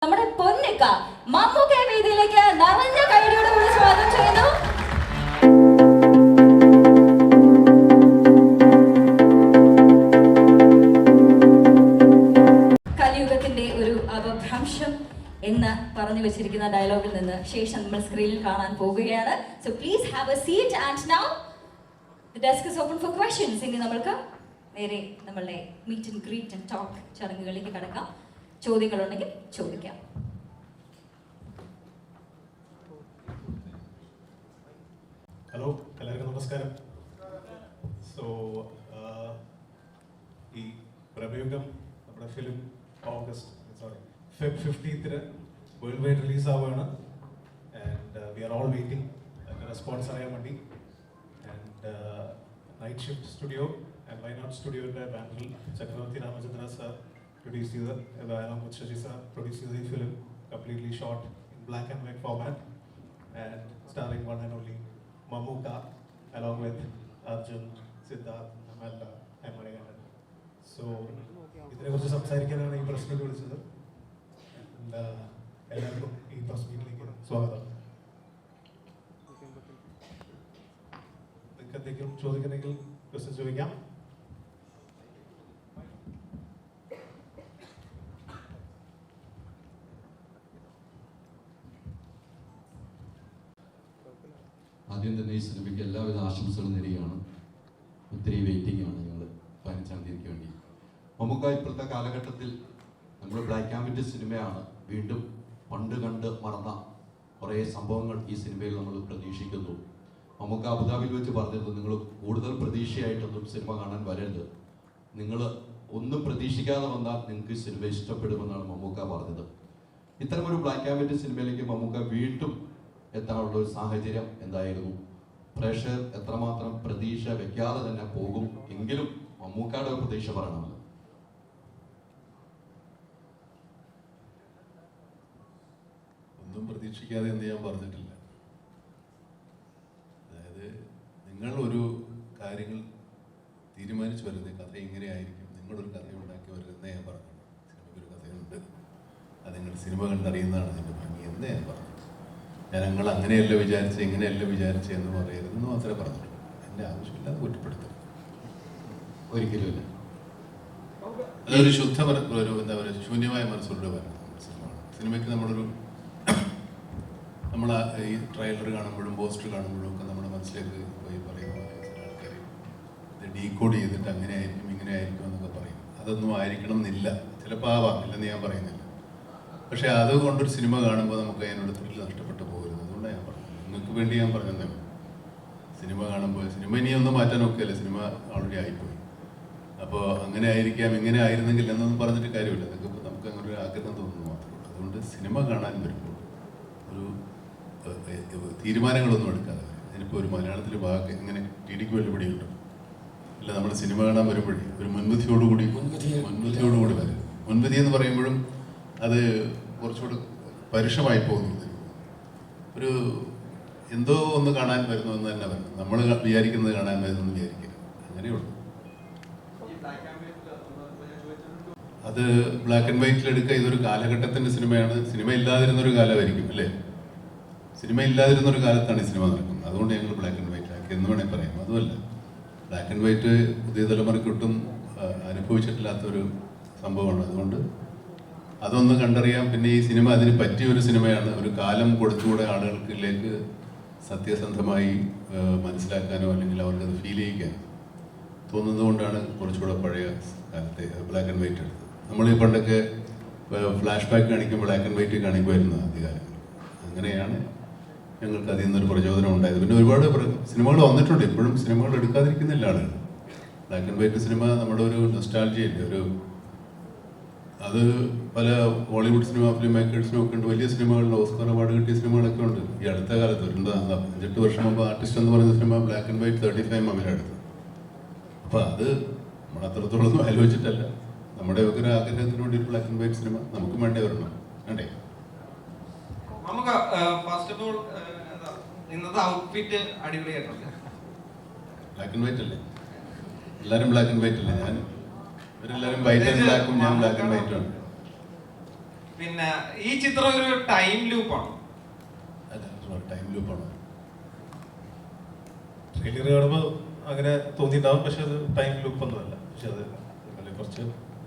നമ്മുടെ പൊന്നിക്ക മമ്മൂക്ക വേദിയിലേക്ക് നിറഞ്ഞ കൈയടിയോടെ കൂടി സ്വാഗതം ചെയ്യുന്നു. കലിയുഗത്തിന്റെ ഒരു അപഭ്രംശം എന്ന് പറഞ്ഞു വെച്ചിരിക്കുന്ന ഡയലോഗിൽ നിന്ന് ശേഷം നമ്മൾ സ്ക്രീനിൽ കാണാൻ പോകുകയാണ്. So please have a seat and now the desk is open for questions. ഇനി നമ്മൾക്ക് നേരെ നമ്മളുടെ meet and greet and talk ചടങ്ങുകളിലേക്ക് കടക്കാം. ചോദ്യങ്ങളുണ്ടെങ്കിൽ ചോദിക്കാം. ഹലോ, എല്ലാവർക്കും നമസ്കാരം. സോ ഈ പ്രഭയുഗം നമ്മുടെ film Feb 15th world wide release ആവുകയാണ്. And we are all waiting അതിൻ്റെ റെസ്പോൺസ് അറിയാൻ വേണ്ടി. And night shift studio and Wayanad സ്റ്റുഡിയോയുടെ ബാനറിൽ ചക്രവർത്തി രാമചന്ദ്ര സാർ പ്രൊഡ്യൂസ് ചെയ്ത് along with Shashi sir produced the film, completely shot in black and white format and starring one and only Mammootka along with Arjun, Siddharth, Amanda and Marianne. So ഇതിനെ കുറിച്ച് സംസാരിക്കാനാണ് ഈ press meet വിളിച്ചത്. എല്ലാവർക്കും ഈ press മീറ്റിലേക്ക് സ്വാഗതം. നിങ്ങൾക്ക് എന്തെങ്കിലും ചോദിക്കണമെങ്കിൽ ക്വസ്റ്റ്യൻ ചോദിക്കാം. ആദ്യം തന്നെ ഈ സിനിമയ്ക്ക് എല്ലാവിധ ആശംസകളും നേരുകയാണ്. ഒത്തിരി വെയിറ്റിംഗ് ആണ് ഞങ്ങൾ 15-ാം തീയതിക്ക് വേണ്ടി. മമ്മൂക്ക ഇപ്പോഴത്തെ കാലഘട്ടത്തിൽ നമ്മൾ ബ്ലാക്ക് ആൻഡ് വൈറ്റ് സിനിമയാണ്. വീണ്ടും പണ്ട് കണ്ട് മറന്ന കുറേ സംഭവങ്ങൾ ഈ സിനിമയിൽ നമ്മൾ പ്രതീക്ഷിക്കുന്നു. മമ്മൂക്ക അബുദാബിയിൽ വെച്ച് പറഞ്ഞിരുന്നു, നിങ്ങൾ കൂടുതൽ പ്രതീക്ഷയായിട്ടൊന്നും സിനിമ കാണാൻ വരരുത്, നിങ്ങൾ ഒന്നും പ്രതീക്ഷിക്കാതെ വന്നാൽ നിങ്ങൾക്ക് ഈ സിനിമ ഇഷ്ടപ്പെടുമെന്നാണ് മമ്മൂക്ക പറഞ്ഞത്. ഇത്തരമൊരു ബ്ലാക്ക് ആൻഡ് വൈറ്റ് സിനിമയിലേക്ക് മമ്മൂക്ക വീണ്ടും എത്താനുള്ള ഒരു സാഹചര്യം എന്തായിരുന്നു? പ്രേക്ഷകർ എത്രമാത്രം പ്രതീക്ഷ വെക്കാതെ തന്നെ പോകും? എങ്കിലും മമ്മൂക്കയുടെ ഒരു പ്രതീക്ഷ പറയണമല്ലോ. ഒന്നും പ്രതീക്ഷിക്കാതെ എന്ന് ഞാൻ പറഞ്ഞിട്ടില്ല. അതായത് നിങ്ങൾ ഒരു കാര്യങ്ങൾ തീരുമാനിച്ചു വരുന്ന കഥ ഇങ്ങനെയായിരിക്കും, നിങ്ങളൊരു കഥ ഉണ്ടാക്കി വരുന്നേ ഞാൻ പറഞ്ഞു. സിനിമയ്ക്കൊരു കഥയുണ്ട്, അത് നിങ്ങൾ സിനിമ കണ്ടറിയുന്നതാണ് അതിൻ്റെ ഭംഗി എന്നേ ഞാൻ പറഞ്ഞു. ഞങ്ങൾ അങ്ങനെയല്ല വിചാരിച്ച് ഇങ്ങനെയല്ല വിചാരിച്ച് എന്ന് പറയരുതെന്ന് മാത്രമേ പറഞ്ഞിട്ടുള്ളൂ. എൻ്റെ ആവശ്യമില്ലാതെ കുറ്റപ്പെടുത്തും ഒരിക്കലുമില്ല. അതൊരു ഒരു എന്താ പറയുക, ശൂന്യമായ മനസ്സോടെ വരുന്ന സിനിമയാണ്. സിനിമയ്ക്ക് നമ്മൾ ഈ ട്രെയിലർ കാണുമ്പോഴും പോസ്റ്റർ കാണുമ്പോഴും ഒക്കെ നമ്മുടെ മനസ്സിലേക്ക് പോയി പറയുന്ന ചില ആൾക്കാർ ഇത് ഡീകോഡ് ചെയ്തിട്ട് അങ്ങനെ ആയിരിക്കും ഇങ്ങനെ ആയിരിക്കും എന്നൊക്കെ പറയും. അതൊന്നും ആയിരിക്കണം എന്നില്ല, ചിലപ്പോൾ ആവാം, ഇല്ലെന്ന് ഞാൻ പറയുന്നില്ല. പക്ഷേ അതുകൊണ്ടൊരു സിനിമ കാണുമ്പോൾ നമുക്ക് അതിനോട് ത്രില്ല് നഷ്ടപ്പെട്ടു പോകരുത്. അതുകൊണ്ടാണ് ഞാൻ പറഞ്ഞത്, നിങ്ങൾക്ക് വേണ്ടി ഞാൻ പറഞ്ഞതേ. സിനിമ കാണുമ്പോൾ സിനിമ ഇനിയൊന്നും മാറ്റാൻ ഒക്കെയല്ലേ, സിനിമ ഓൾറെഡി ആയിപ്പോയി. അപ്പോൾ അങ്ങനെ ആയിരിക്കാം ഇങ്ങനെ ആയിരുന്നെങ്കിൽ എന്നൊന്നും പറഞ്ഞിട്ട് കാര്യമില്ല. നമുക്ക് അങ്ങനെ ഒരു ആഗ്രഹം തോന്നുന്നു മാത്രമേ ഉള്ളൂ. അതുകൊണ്ട് സിനിമ കാണാൻ വരുമ്പോൾ ഒരു തീരുമാനങ്ങളൊന്നും എടുക്കാതെ വരും. അതിനിപ്പോൾ ഒരു മലയാളത്തിൽ വാക്ക് ഇങ്ങനെ ടിടിക്ക് വെല്ലുപിടിയുണ്ട്. അല്ല, നമ്മൾ സിനിമ കാണാൻ വരുമ്പോഴേ ഒരു മുൻവിധിയോടുകൂടി വരും. മുൻവിധി എന്ന് പറയുമ്പോഴും അത് കുറച്ചുകൂടി പരുഷമായി പോകുന്നു. ഒരു എന്തോ ഒന്ന് കാണാൻ വരുന്നു എന്ന് തന്നെ പറഞ്ഞു. നമ്മൾ വിചാരിക്കുന്നത് കാണാൻ വരുന്നു എന്ന് വിചാരിക്കരുത്, അങ്ങനെയുള്ളൂ. അത് ബ്ലാക്ക് ആൻഡ് വൈറ്റിൽ എടുക്കുക. ഇതൊരു കാലഘട്ടത്തിൻ്റെ സിനിമയാണ്. സിനിമ ഇല്ലാതിരുന്നൊരു കാലമായിരിക്കും അല്ലേ? സിനിമ ഇല്ലാതിരുന്നൊരു കാലത്താണ് ഈ സിനിമ നടക്കുന്നത്. അതുകൊണ്ട് ഞങ്ങൾ ബ്ലാക്ക് ആൻഡ് വൈറ്റ് ആക്കി എന്ന് വേണമെങ്കിൽ പറയാം. അതുമല്ല, ബ്ലാക്ക് ആൻഡ് വൈറ്റ് പുതിയ തലമുറയ്ക്കൊട്ടും അനുഭവിച്ചിട്ടില്ലാത്തൊരു സംഭവമാണ്. അതുകൊണ്ട് അതൊന്ന് കണ്ടറിയാം. പിന്നെ ഈ സിനിമ അതിന് പറ്റിയൊരു സിനിമയാണ്. ഒരു കാലം കൊടുത്തുകൂടെ ആളുകൾക്കിലേക്ക് സത്യസന്ധമായി മനസ്സിലാക്കാനോ അല്ലെങ്കിൽ അവർക്കത് ഫീൽ ചെയ്യിക്കാനോ തോന്നുന്നത് കൊണ്ടാണ് കുറച്ചുകൂടെ പഴയ കാലത്തെ ബ്ലാക്ക് ആൻഡ് വൈറ്റ് എടുത്തത്. നമ്മൾ ഈ പണ്ടൊക്കെ ഫ്ലാഷ് ബാക്ക് കാണിക്കും, ബ്ലാക്ക് ആൻഡ് വൈറ്റ് കാണിക്കുമായിരുന്നു ആദ്യകാലം. അങ്ങനെയാണ് ഞങ്ങൾക്ക് അതിൽ നിന്നൊരു പ്രചോദനം ഉണ്ടായത്. പിന്നെ ഒരുപാട് സിനിമകൾ വന്നിട്ടുണ്ട്. ഇപ്പോഴും സിനിമകൾ എടുക്കാതിരിക്കുന്നില്ല ആളുകൾ. ബ്ലാക്ക് ആൻഡ് വൈറ്റ് സിനിമ നമ്മുടെ ഒരു നൊസ്റ്റാൾജിയല്ലേ, ഒരു അത് പല ബോളിവുഡ് സിനിമ ഫിലിം മേക്കേഴ്സിനും ഒക്കെ ഉണ്ട്. വലിയ സിനിമകളിൽ ഓസ്കാർ അവാർഡ് കിട്ടിയ സിനിമകളൊക്കെ ഉണ്ട്. ഈ അടുത്ത കാലത്ത് 5-8 വർഷം മുമ്പ് ആർട്ടിസ്റ്റ് എന്ന് പറയുന്ന സിനിമ ബ്ലാക്ക് ആൻഡ് വൈറ്റ് 35 മമ്മിലെടുത്തത്. അപ്പോൾ അത് നമ്മൾ അത്രത്തോളം ആലോചിച്ചിട്ടല്ല, നമ്മുടെ ഒക്കെ ഒരു ആഗ്രഹത്തിന് വേണ്ടി ബ്ലാക്ക് ആൻഡ് വൈറ്റ് സിനിമ നമുക്കും വേണ്ടേ വരണം, വേണ്ടേ? നമുക്ക് ഫസ്റ്റ് ഓഫ് ഓൾ ഇന്നത്തെ ഔട്ട്ഫിറ്റ് അടിപൊളിയായിട്ടുണ്ട്. ബ്ലാക്ക് ആൻഡ് വൈറ്റ് അല്ലേ? എല്ലാവരും ബ്ലാക്ക് ആൻഡ് വൈറ്റ് അല്ലേ? ഇവരെല്ലാവരും വൈറ്റ് ആൻഡ് ബ്ലാക്കും, ഞാൻ ബ്ലാക്ക് ആൻഡ് വൈറ്റും ആണ്. പിന്നെ ഈ ചിത്രം ഒരു ടൈം ലൂപ്പാണ്. ടൈം ലൂപ്പാണ്. ട്രെയിലർ കാണുമ്പോൾ അങ്ങനെ തോന്നിയിട്ടുണ്ടാവും, പക്ഷെ അത് ടൈം ലൂപ്പ് ഒന്നുമല്ല. പക്ഷെ അത് നിങ്ങളുടെ കുറച്ച്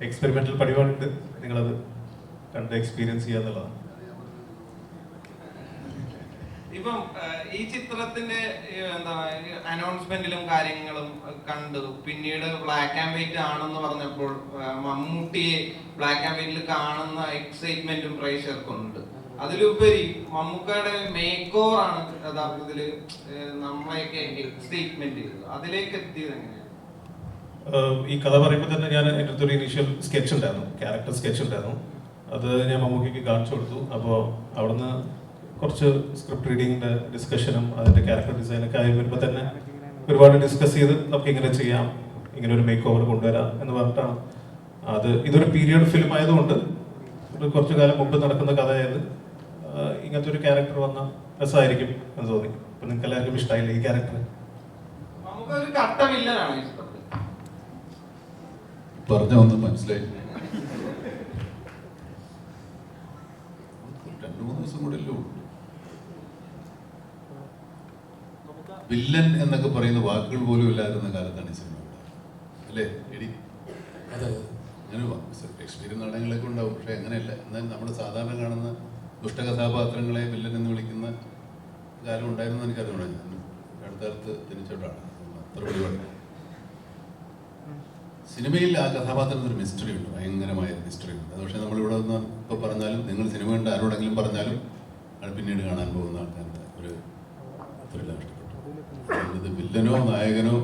എക്സ്പെരിമെന്റൽ പരിപാടിയുണ്ട്, നിങ്ങളത് കണ്ട് എക്സ്പീരിയൻസ് ചെയ്യുക എന്നുള്ളതാണ്. ഇപ്പം ഈ ചിത്രത്തിന്റെ അനൗൺസ്മെന്റിലും കാര്യങ്ങളും കണ്ടു. പിന്നീട് ബ്ലാക്ക് ആൻഡ് വൈറ്റ് ആണെന്ന് പറഞ്ഞപ്പോൾ മമ്മൂട്ടിയെ ബ്ലാക്ക് ആൻഡ് വൈറ്റിൽ കാണുന്ന എക്സൈറ്റ്മെന്റും പ്രേക്ഷകർക്കുണ്ട്. അതിലുപരി മമ്മൂക്കയുടെ മേക്ക് ഓവർ ആണ് യഥാർത്ഥത്തില് നമ്മളെയൊക്കെ എക്സൈറ്റ്മെന്റ് ചെയ്തത്. അതിലേക്ക് എത്തിയത് എങ്ങനെയാണ്? ഈ കഥ പറയുമ്പോൾ തന്നെ ഞാൻ എൻ്റെ അടുത്തൊരു ഇനീഷ്യൽ സ്കെച്ച് ഉണ്ടായിരുന്നു, ക്യാരക്ടർ സ്കെച്ച് ഉണ്ടായിരുന്നു. അത് ഞാൻ മമ്മൂക്കിക്ക് കാണിച്ചു കൊടുത്തു. അപ്പോൾ അവിടുന്ന് കുറച്ച് സ്ക്രിപ്റ്റ് റീഡിങ്ങിൻ്റെ ഡിസ്കഷനും അതിൻ്റെ ക്യാരക്ടർ ഡിസൈനൊക്കെ ആയി വരുമ്പോൾ തന്നെ ഒരുപാട് ഡിസ്കസ് ചെയ്ത് നമുക്ക് ഇങ്ങനെ ചെയ്യാം, ഇങ്ങനെ ഒരു മേക്ക് ഓവർ കൊണ്ടുവരാം എന്ന് പറഞ്ഞിട്ടാണ്. ഇതൊരു പീരിയഡ് ഫിലിം ആയതുകൊണ്ട് ഒരു കുറച്ചു കാലം മുമ്പ് നടക്കുന്ന കഥയായത് ഇങ്ങനത്തെ ഒരു ക്യാരക്ടർ വന്ന രസമായിരിക്കും എന്ന് തോന്നി. അപ്പം നിങ്ങൾക്ക് എല്ലാവർക്കും ഇഷ്ടമായില്ല ഈ ക്യാരക്ടർ? നമുക്കൊരു കട്ട വില്ലനാണ് ഈ ചിത്രത്തിൽ. പറഞ്ഞ ഒന്നും മനസ്സിലായി. 2-3 ദിവസം കൂടെ അല്ലേ ഉള്ളൂ. വില്ലൻ എന്നൊക്കെ പറയുന്ന വാക്കുകൾ പോലും ഇല്ലാതിരുന്ന കാലത്താണ് ഈ സിനിമ അല്ലേ എടി? അങ്ങനെ ഷേക്സ്പിയർ നാടകങ്ങളൊക്കെ ഉണ്ടാവും, പക്ഷെ അങ്ങനെയല്ല. എന്നാൽ നമ്മൾ സാധാരണ കാണുന്ന ദുഷ്ടകഥാപാത്രങ്ങളെ വില്ലൻ എന്ന് വിളിക്കുന്ന കാലം ഉണ്ടായിരുന്നു എനിക്കറിയണം. ഞാൻ അടുത്ത കാലത്ത് തിരിച്ചോട്ടാണ് അത്ര പരിപാടി. സിനിമയിൽ ആ കഥാപാത്രത്തിന് ഒരു മിസ്റ്ററി ഉണ്ട്, ഭയങ്കരമായ മിസ്റ്ററി ഉണ്ട്. അത് പക്ഷേ നമ്മളിവിടെ നിന്ന് ഇപ്പോൾ പറഞ്ഞാലും, നിങ്ങൾ സിനിമ കണ്ട് ആരോടെങ്കിലും പറഞ്ഞാലും അത് പിന്നീട് കാണാൻ പോകുന്ന ആൾക്കാരുടെ ഒരു ത്രില്ല നഷ്ടപ്പെട്ടു. ഇത് വില്ലനോ നായകനോ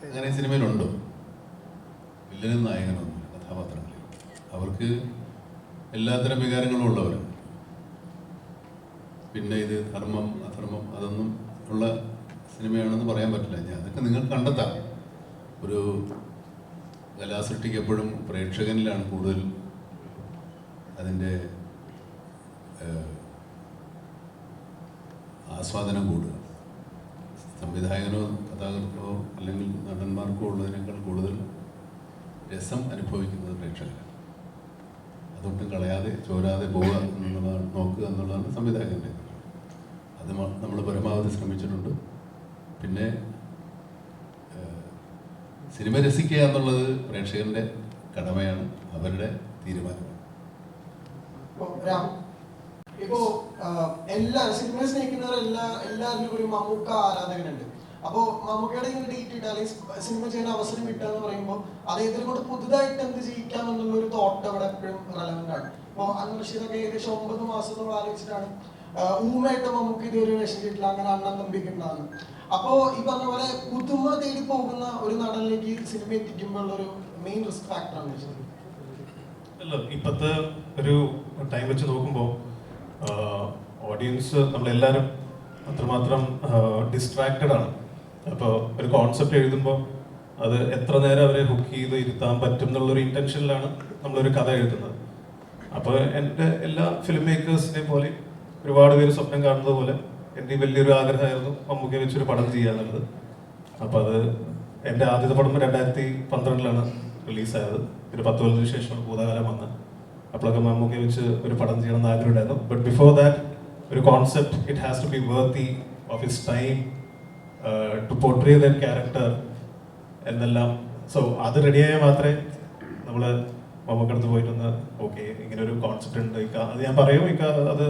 അങ്ങനെ സിനിമയിലുണ്ടോ? വില്ലനും നായകനോ ഒന്നുമില്ല കഥാപാത്രങ്ങളിൽ. അവർക്ക് എല്ലാത്തരം വികാരങ്ങളും ഉള്ളവരാണ്. പിന്നെ ഇത് ധർമ്മം അധർമ്മം അതൊന്നും ഉള്ള സിനിമയാണെന്ന് പറയാൻ പറ്റില്ല. അതൊക്കെ നിങ്ങൾക്ക് കണ്ടെത്താം. ഒരു കലാസൃഷ്ടിക്ക് എപ്പോഴും പ്രേക്ഷകനിലാണ് കൂടുതൽ അതിൻ്റെ ആസ്വാദനം കൂടുക. സംവിധായകനോ കഥാകൃത്തോ അല്ലെങ്കിൽ നടന്മാർക്കോ ഉള്ളതിനേക്കാൾ കൂടുതൽ രസം അനുഭവിക്കുന്നത് പ്രേക്ഷകരാണ്. അതൊട്ടും കളയാതെ ചോരാതെ പോവുക എന്നുള്ളതാണ്, നോക്കുക എന്നുള്ളതാണ് സംവിധായകൻ്റെ. അത് നമ്മൾ പരമാവധി ശ്രമിച്ചിട്ടുണ്ട്. പിന്നെ സിനിമ രസിക്കുക എന്നുള്ളത് പ്രേക്ഷകന്റെ കടമയാണ്, അവരുടെ തീരുമാനമാണ്. ഇപ്പോ എല്ലാ സിനിമ സ്നേഹിക്കുന്നവരെല്ലാവരിലും ഒരു മമ്മൂക്ക ആരാധകനുണ്ട്. അപ്പോ മമ്മൂക്കയുടെ ഇങ്ങനെ ഡേറ്റ് ഇട്ട് അല്ലെങ്കിൽ സിനിമ ചെയ്യാൻ അവസരം കിട്ടുക എന്ന് പറയുമ്പോൾ അദ്ദേഹത്തിന് കൊണ്ട് പുതുതായിട്ട് എന്ത് ചെയ്യിക്കാം എന്നുള്ള ഒരു തോട്ട് അവിടെ എപ്പോഴും റെലവെന്റ് ആണ്. അപ്പോൾ അന്വേഷിച്ചതൊക്കെ ഏകദേശം 9 മാസത്തോളം ആലോചിച്ചിട്ടാണ് ഊമായിട്ട് മമ്മൂക്ക ഇതൊരു വേഷം ചെയ്തിട്ടില്ല, അങ്ങനെ അണ്ണൻ നമ്പിക്കുണ്ടാകുന്നു. അപ്പോ ഈ പറഞ്ഞ പോലെ പുതുമ തേടി പോകുന്ന ഒരു നടനിലേക്ക് സിനിമ എത്തിക്കുമ്പോൾ ഒരു മെയിൻ റിസ്ക് ഫാക്ടറാണ് വെച്ചത്. അല്ല, ഇപ്പോഴത്തെ ഒരു ടൈം വെച്ച് നോക്കുമ്പോൾ ഓഡിയൻസ് നമ്മളെല്ലാവരും അത്രമാത്രം ഡിസ്ട്രാക്റ്റഡ് ആണ്. അപ്പോൾ ഒരു കോൺസെപ്റ്റ് എഴുതുമ്പോൾ അത് എത്ര നേരം അവരെ ഹുക്ക് ചെയ്ത് ഇരുത്താൻ പറ്റും എന്നുള്ളൊരു ഇൻറ്റൻഷനിലാണ് നമ്മളൊരു കഥ എഴുതുന്നത്. അപ്പോൾ എൻ്റെ എല്ലാ ഫിലിം മേക്കേഴ്സിനെ പോലെ ഒരുപാട് പേര് സ്വപ്നം കാണുന്നത് പോലെ എൻ്റെ വലിയൊരു ആഗ്രഹമായിരുന്നു മമ്മൂക്കയെ വെച്ചൊരു പടം ചെയ്യുക എന്നുള്ളത്. അപ്പോൾ അത് എൻ്റെ ആദ്യത്തെ പടം 2012 റിലീസായത്. പിന്നെ 10 കൊല്ലത്തിന് ശേഷമാണ് ഭൂതകാലം വന്നത്. അപ്പോഴൊക്കെ മമ്മൂക്കയെ വെച്ച് ഒരു പടം ചെയ്യണം എന്ന് ആഗ്രഹം ഉണ്ടായിരുന്നു. ബട്ട് ബിഫോർ ദാറ്റ് ഒരു concept it has to be worthy of his time to portray that character എന്നെല്ലാം. സോ അത് റെഡിയായാൽ മാത്രമേ നമ്മൾ മമ്മൂക്കടുത്ത് പോയിട്ടൊന്ന് ഓക്കെ ഇങ്ങനെ ഒരു കോൺസെപ്റ്റ് ഉണ്ട് അത് ഞാൻ പറയും അത്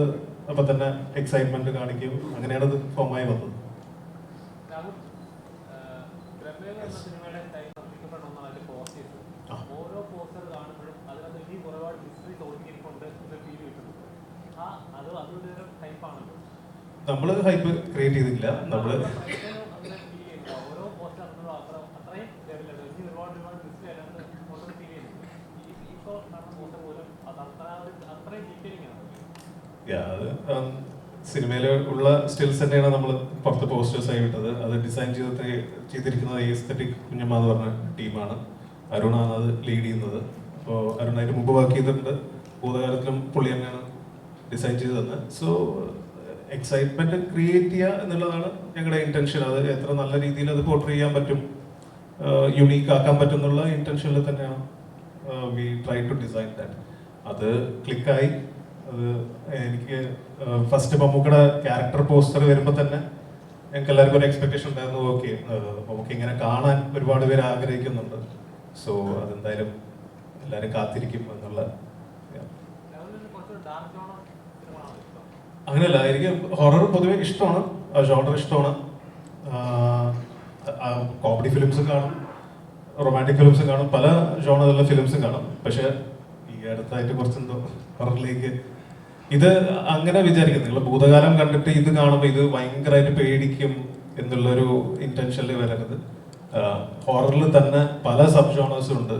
അപ്പം തന്നെ എക്സൈറ്റ്മെന്റ് കാണിക്കും. അങ്ങനെയാണ് അത് ഫോമായി വന്നത്. നമ്മള് ഹൈപ്പ് ക്രിയേറ്റ് ചെയ്തിട്ടില്ല. നമ്മള് സിനിമയില് ഉള്ള സ്റ്റിൽസ് തന്നെയാണ് നമ്മൾ പുറത്ത് പോസ്റ്റേഴ്സ് ആയി വിട്ടത്. അത് ഡിസൈൻ ചെയ്തിരിക്കുന്നത് എസ്തെറ്റിക് കുഞ്ഞമ്മ എന്ന് പറഞ്ഞ ടീമാണ്. അരുണാണ് അത് ലീഡ് ചെയ്യുന്നത്. അപ്പോൾ അരുൺ അതിന് മുമ്പ് വർക്ക് ചെയ്തിട്ടുണ്ട്. ഭൂതകാലത്തിലും പുള്ളി തന്നെയാണ് ഡിസൈൻ ചെയ്ത് തന്നെ. സോ എക്സൈറ്റ്മെന്റ് ക്രിയേറ്റ് ചെയ്യുക എന്നുള്ളതാണ് ഞങ്ങളുടെ ഇന്റൻഷൻ. അത് എത്ര നല്ല രീതിയിൽ അത് പോർട്രേ ചെയ്യാൻ പറ്റും, യുണീക്ക് ആക്കാൻ പറ്റും എന്നുള്ള ഇന്റൻഷനിൽ തന്നെയാണ് we try to design that. അത് ക്ലിക്കായി. അത് എനിക്ക് ഫസ്റ്റ് മമ്മൂക്കയുടെ ക്യാരക്ടർ പോസ്റ്റർ വരുമ്പോൾ തന്നെ ഞങ്ങൾക്ക് എല്ലാവർക്കും ഒരു എക്സ്പെക്ടേഷൻ ഉണ്ടായിരുന്നു. ഓക്കെ, മമ്മൂക്ക ഇങ്ങനെ കാണാൻ ഒരുപാട് പേര് ആഗ്രഹിക്കുന്നുണ്ട്. സോ അതെന്തായാലും എല്ലാവരും കാത്തിരിക്കും എന്നുള്ള. അങ്ങനെയല്ല, എനിക്ക് ഹൊറർ പൊതുവെ ഇഷ്ടമാണ്, ജോണർ ഇഷ്ടമാണ്. കോമഡി ഫിലിംസും കാണും, റൊമാൻറ്റിക് ഫിലിംസും കാണും, പല ജോണറുള്ള ഫിലിംസും കാണും. പക്ഷെ ഈ അടുത്തായിട്ട് കുറച്ചെന്തോ ഹൊററിലേക്ക് ഇത് അങ്ങനെ വിചാരിക്കും. നിങ്ങൾ ഭൂതകാലം കണ്ടിട്ട് ഇത് കാണുമ്പോൾ ഇത് ഭയങ്കരമായിട്ട് പേടിക്കും എന്നുള്ളൊരു ഇന്റൻഷനിൽ വരരുത്. ഹൊററിൽ തന്നെ പല സബ് ജോണേഴ്സും ഉണ്ട്.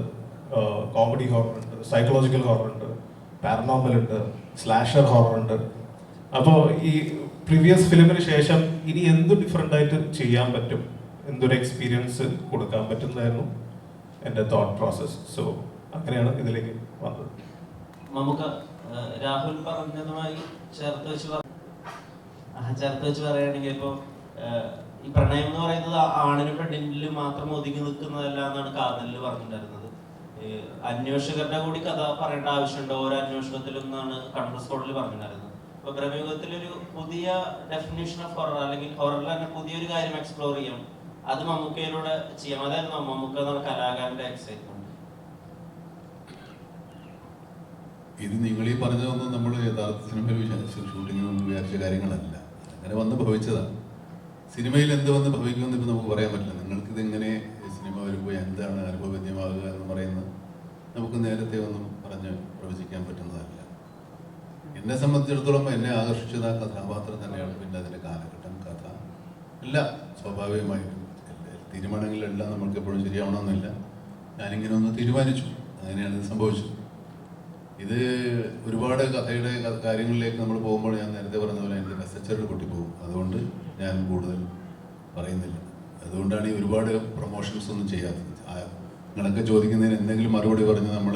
കോമഡി ഹൊറർ ഉണ്ട്, സൈക്കോളജിക്കൽ ഹൊറർ ഉണ്ട്, പാരനോർമൽ ഉണ്ട്, സ്ലാഷർ ഹൊറർ ഉണ്ട്. അപ്പോൾ ഈ പ്രീവിയസ് ഫിലിമിന് ശേഷം ഇനി എന്ത് ഡിഫറെൻ്റ് ആയിട്ട് ചെയ്യാൻ പറ്റും, എന്തൊരു എക്സ്പീരിയൻസ് കൊടുക്കാൻ പറ്റുന്നതായിരുന്നു എൻ്റെ തോട്ട് പ്രോസസ്. സോ അങ്ങനെയാണ് ഇതിലേക്ക് വന്നത്. നമുക്ക് രാഹുൽ പറഞ്ഞതുമായി ചേർത്ത് വെച്ച് പറയുകയാണെങ്കിൽ ഇപ്പോൾ ഈ പ്രണയം എന്ന് പറയുന്നത് ആണിനും പെണ്ണിനും മാത്രം ഒതുങ്ങി നിൽക്കുന്നതല്ല എന്നാണ് കാതലിൽ പറഞ്ഞിട്ടുണ്ടായിരുന്നത്. അന്വേഷകരുടെ കൂടി കഥ പറയേണ്ട ആവശ്യമുണ്ടോ ഓരോ അന്വേഷണത്തിലും എന്നാണ് കണ്ടർ സ്കോഡിൽ പറഞ്ഞിട്ടുണ്ടായിരുന്നത്. അപ്പൊ ബ്രഹ്മയുഗത്തിലൊരു പുതിയ ഡെഫിനേഷൻ ഓഫ് ഹൊറർ, അല്ലെങ്കിൽ ഹൊററിൽ തന്നെ പുതിയൊരു കാര്യം എക്സ്പ്ലോർ ചെയ്യാം, അത് മമ്മൂക്കയിലൂടെ ചെയ്യാം. അതായിരുന്നു മമ്മൂക്ക എന്ന കലാകാരന്റെ എക്സൈറ്റ്മെന്റ്. ഇത് നിങ്ങൾ ഈ പറഞ്ഞതൊന്നും നമ്മൾ യഥാർത്ഥ സിനിമയിൽ ഷൂട്ടിങ്ങിന് മുമ്പ് വിചാരിച്ച കാര്യങ്ങളല്ല, അങ്ങനെ വന്ന് ഭവിച്ചതാണ്. സിനിമയിൽ എന്ത് വന്ന് ഭവിക്കുമെന്ന് ഇപ്പം നമുക്ക് പറയാൻ പറ്റില്ല. നിങ്ങൾക്കിത് എങ്ങനെ സിനിമ വരുമ്പോൾ എന്താണ് അനുഭവവേദ്യമാകുക എന്ന് പറയുന്നത് നമുക്ക് നേരത്തെ ഒന്നും പറഞ്ഞ് പ്രവചിക്കാൻ പറ്റുന്നതല്ല. എന്നെ സംബന്ധിച്ചിടത്തോളം എന്നെ ആകർഷിച്ചത് ആ കഥാപാത്രം തന്നെയാണ്. പിന്നെ അതിൻ്റെ കാലഘട്ടം, കഥ എല്ലാം സ്വാഭാവികമായിട്ടും തീരുമാനങ്ങളെല്ലാം നമ്മൾക്ക് എപ്പോഴും ശരിയാവണമെന്നില്ല. ഞാനിങ്ങനെ ഒന്ന് തീരുമാനിച്ചു, അങ്ങനെയാണ് ഇത് സംഭവിച്ചത്. ഇത് ഒരുപാട് കഥയുടെ കാര്യങ്ങളിലേക്ക് നമ്മൾ പോകുമ്പോൾ ഞാൻ നേരത്തെ പറഞ്ഞ പോലെ എൻ്റെ മെസ്സേജ് പൊട്ടിപ്പോകും. അതുകൊണ്ട് ഞാൻ കൂടുതൽ പറയുന്നില്ല. അതുകൊണ്ടാണ് ഈ ഒരുപാട് പ്രൊമോഷൻസ് ഒന്നും ചെയ്യാത്തത്. നിങ്ങളൊക്കെ ചോദിക്കുന്നതിന് എന്തെങ്കിലും മറുപടി പറഞ്ഞ് നമ്മൾ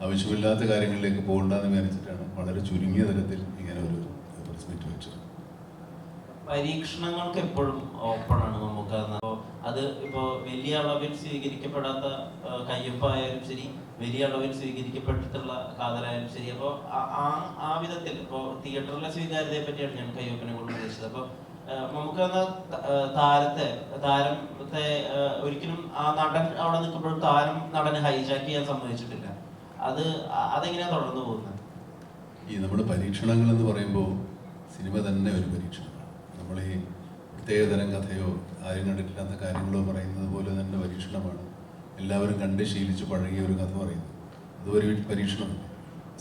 ആവശ്യമില്ലാത്ത കാര്യങ്ങളിലേക്ക് പോകണ്ടെന്ന് വിചാരിച്ചിട്ടാണ് വളരെ ചുരുങ്ങിയ തരത്തിൽ ഇങ്ങനെ ഒരു പ്രസ് മീറ്റ് വെച്ചത്. പരീക്ഷണങ്ങൾക്ക് എപ്പോഴും ഓപ്പണാണ് നമുക്ക്. അത് ഇപ്പോൾ വലിയ അളവിൽ സ്വീകരിക്കപ്പെടാത്ത കയ്യൊപ്പായാലും ശരി, വലിയ അളവിൽ സ്വീകരിക്കപ്പെട്ടിട്ടുള്ള കാതലായാലും ശരി. അപ്പോൾ ആ വിധത്തിൽ ഇപ്പോൾ തിയേറ്ററിലെ സ്വീകാര്യതയെ പറ്റിയാണ് ഞാൻ കയ്യൊപ്പിനെ കൊണ്ട് ഉദ്ദേശിച്ചത്. അപ്പോൾ നമുക്ക് താരത്തെ ഒരിക്കലും ആ നടൻ അവിടെ നിൽക്കുമ്പോഴും താരം നടനെ ഹൈജാക്ക് ചെയ്യാൻ സമ്മതിച്ചിട്ടില്ല. അതെങ്ങനെയാണ് തുടർന്നു പോകുന്നത്? ഈ നമ്മുടെ പരീക്ഷണങ്ങൾ എന്ന് പറയുമ്പോൾ സിനിമ തന്നെ ഒരു പരീക്ഷണമാണ്. നമ്മൾ ഈ പ്രത്യേകതരം കഥയോ ആരും കണ്ടിട്ടില്ലാത്ത കാര്യങ്ങളോ പറയുന്നത് പോലെ തന്നെ പരീക്ഷണമാണ്. എല്ലാവരും കണ്ട് ശീലിച്ച് പഴകിയ ഒരു കഥ പറയുന്നത് അതൊരു പരീക്ഷണമല്ല.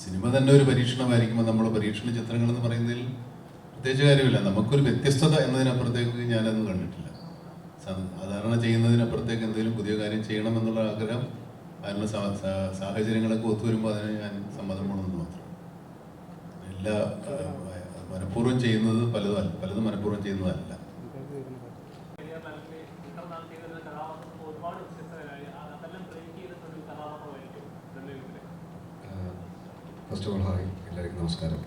സിനിമ തന്നെ ഒരു പരീക്ഷണമായിരിക്കുമ്പോൾ നമ്മൾ പരീക്ഷണ ചിത്രങ്ങൾ എന്ന് പറയുന്നതിൽ പ്രത്യേകിച്ച് കാര്യമില്ല. നമുക്കൊരു വ്യത്യസ്തത എന്നതിനപ്പുറത്തേക്ക് ഞാനൊന്നും കണ്ടിട്ടില്ല. സാധാരണ ചെയ്യുന്നതിനപ്പുറത്തേക്ക് എന്തെങ്കിലും പുതിയ കാര്യം ചെയ്യണമെന്നുള്ള ആഗ്രഹം, അതിനുള്ള സാഹചര്യങ്ങളൊക്കെ ഒത്തുവരുമ്പോൾ അതിന് ഞാൻ സമ്മതം പോകണമെന്ന് മാത്രം. എല്ലാ മനഃപൂർവ്വം ചെയ്യുന്നത് പലതും മനഃപൂർവ്വം ചെയ്യുന്നതല്ല. ഫസ്റ്റ് ഓഫ് ഓൾ ഹായ്, എല്ലാവർക്കും നമസ്കാരം.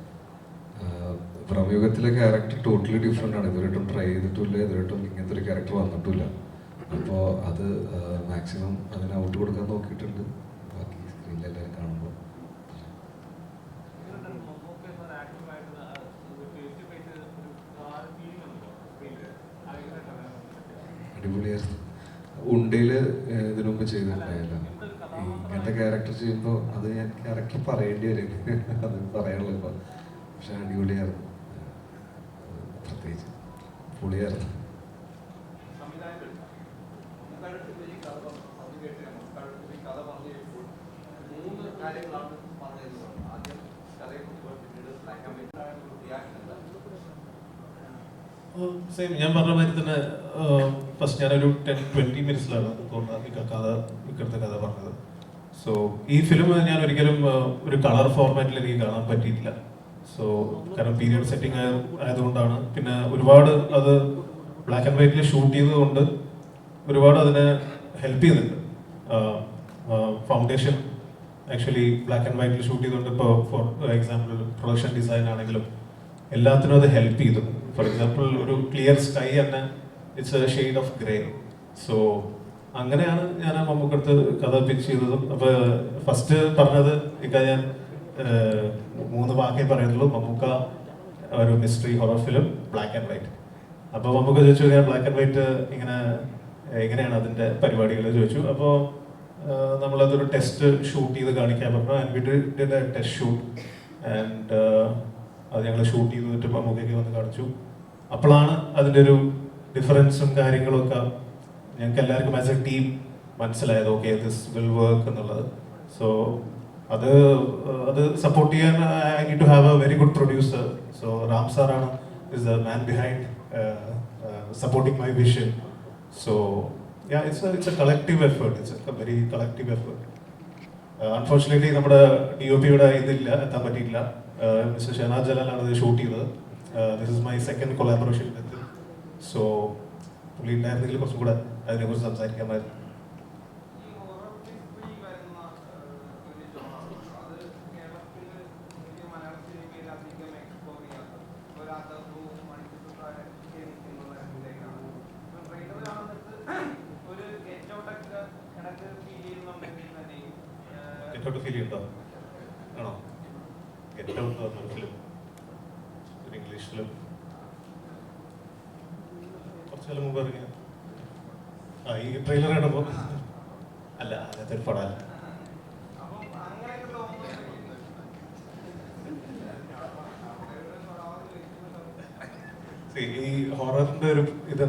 ബ്രഹ്മയുഗത്തിലെ ക്യാരക്ടർ ടോട്ടലി ഡിഫറെൻ്റ് ആണ്. ഇതുവരെയായിട്ടും ട്രൈ ചെയ്തിട്ടില്ല, ഇതുവരെയായിട്ടും ഇങ്ങനത്തെ ഒരു ക്യാരക്ടർ വന്നിട്ടില്ല. അപ്പോൾ അത് മാക്സിമം അതിന് ഔട്ട് കൊടുക്കാൻ നോക്കിയിട്ടുണ്ട്. ബാക്കി സ്ക്രീനിൽ എല്ലാവരും കാണുമ്പോൾ അടിപൊളിയായിരുന്നു. ഉണ്ടയിൽ ഇതിനു മുമ്പ് ചെയ്തിട്ടുണ്ടായില്ല. ഇങ്ങനത്തെ ക്യാരക്ടർ ചെയ്യുമ്പോൾ അത് ഞാൻ ക്യാരക്ടർ പറയേണ്ടി വരും, അത് പറയാനുള്ളത് ഇപ്പോൾ. പക്ഷെ അടിപൊളിയായിരുന്നു, പ്രത്യേകിച്ച് പൊളിയായിരുന്നു. സെയിം ഞാൻ പറഞ്ഞ മാതിരി തന്നെ ഫസ്റ്റ് ഞാനൊരു 10-20 മിനിറ്റ്സിലാണ് ഇക്കടുത്ത കഥ പറഞ്ഞത്. സോ ഈ ഫിലിം ഞാൻ ഒരിക്കലും ഒരു കളർ ഫോർമാറ്റിൽ എനിക്ക് കാണാൻ പറ്റിയിട്ടില്ല. സോ കാരണം പീരിയഡ് സെറ്റിംഗ് ആയതുകൊണ്ടാണ്. പിന്നെ ഒരുപാട് അത് ബ്ലാക്ക് ആൻഡ് വൈറ്റിൽ ഷൂട്ട് ചെയ്തതുകൊണ്ട് ഒരുപാട് അതിനെ ഹെൽപ്പ് ചെയ്തിട്ടുണ്ട്. ഫൗണ്ടേഷൻ ആക്ച്വലി ബ്ലാക്ക് ആൻഡ് വൈറ്റിൽ ഷൂട്ട് ചെയ്തുകൊണ്ട് ഇപ്പോൾ ഫോർ എക്സാമ്പിൾ പ്രൊഡക്ഷൻ ഡിസൈൻ ആണെങ്കിലും എല്ലാത്തിനും അത് ഹെൽപ്പ് ചെയ്തു. ഫോർ എക്സാമ്പിൾ ഒരു ക്ലിയർ സ്കൈ തന്നെ it's A shade of grey. So അങ്ങനെയാണ് ഞാൻ മമ്മൂക്കടുത്ത് കഥ പിച്ച് ചെയ്തതും. അപ്പോൾ ഫസ്റ്റ് പറഞ്ഞത് ഞാൻ മൂന്ന് വാക്കേ പറയുന്നുള്ളൂ. മമ്മൂക്ക ഒരു mystery horror film, black and white. അപ്പോൾ മമ്മൂക്ക ചോദിച്ചു ഇങ്ങനെ ബ്ലാക്ക് ആൻഡ് വൈറ്റ് എങ്ങനെയാണ് അതിൻ്റെ പരിപാടികൾ ചോദിച്ചു. അപ്പോൾ നമ്മളതൊരു ടെസ്റ്റ് ഷൂട്ട് ചെയ്ത് കാണിക്കാൻ പറഞ്ഞു. And we did A test shoot and അത് ഞങ്ങൾ ഷൂട്ട് ചെയ്തിട്ട് മമ്മൂക്കയ്ക്ക് വന്ന് കാണിച്ചു. അപ്പോഴാണ് അതിൻ്റെ ഒരു ഡിഫറൻസും കാര്യങ്ങളും ഒക്കെ ഞങ്ങൾക്ക് എല്ലാവർക്കും ആസ് എ ടീം മനസ്സിലായത്. ഓക്കെ, ദിസ് വിൽ വർക്ക് എന്നുള്ളത്. സോ അത് സപ്പോർട്ട് ചെയ്യാൻ I need to have a very good producer. So Ram സാറാണ് is the man behind supporting my vision. So yeah, it's a collective effort. It's a very collective effort. Unfortunately നമ്മുടെ DOP യുടെ ഇതില്ല, എത്താൻ പറ്റിയില്ല. Mister ഷെനാദ് ജലാലാണ് ഇത് shoot ചെയ്തത്. This is my second collaboration with him. So പുള്ളി ഉണ്ടായിരുന്നെങ്കിൽ കുറച്ചും കൂടെ അതിനെക്കുറിച്ച് സംസാരിക്കാമായിരുന്നു. ഫീൽ ചെയ്യണ്ടോ? ആണോ? ഗെറ്റ് ഔട്ട് എന്ന് പറഞ്ഞൊരു ഫിലിം, ഒരു ഇംഗ്ലീഷ് ഫിലിം, കുറച്ചു കാലം മുമ്പ് ഇറങ്ങിയ. ഈ ട്രെയിലർ കണ്ടപ്പോൾ അല്ല, അങ്ങനത്തെ ഒരു പടമല്ല. ഈ ഹൊററിന്റെ ഒരു ഇത്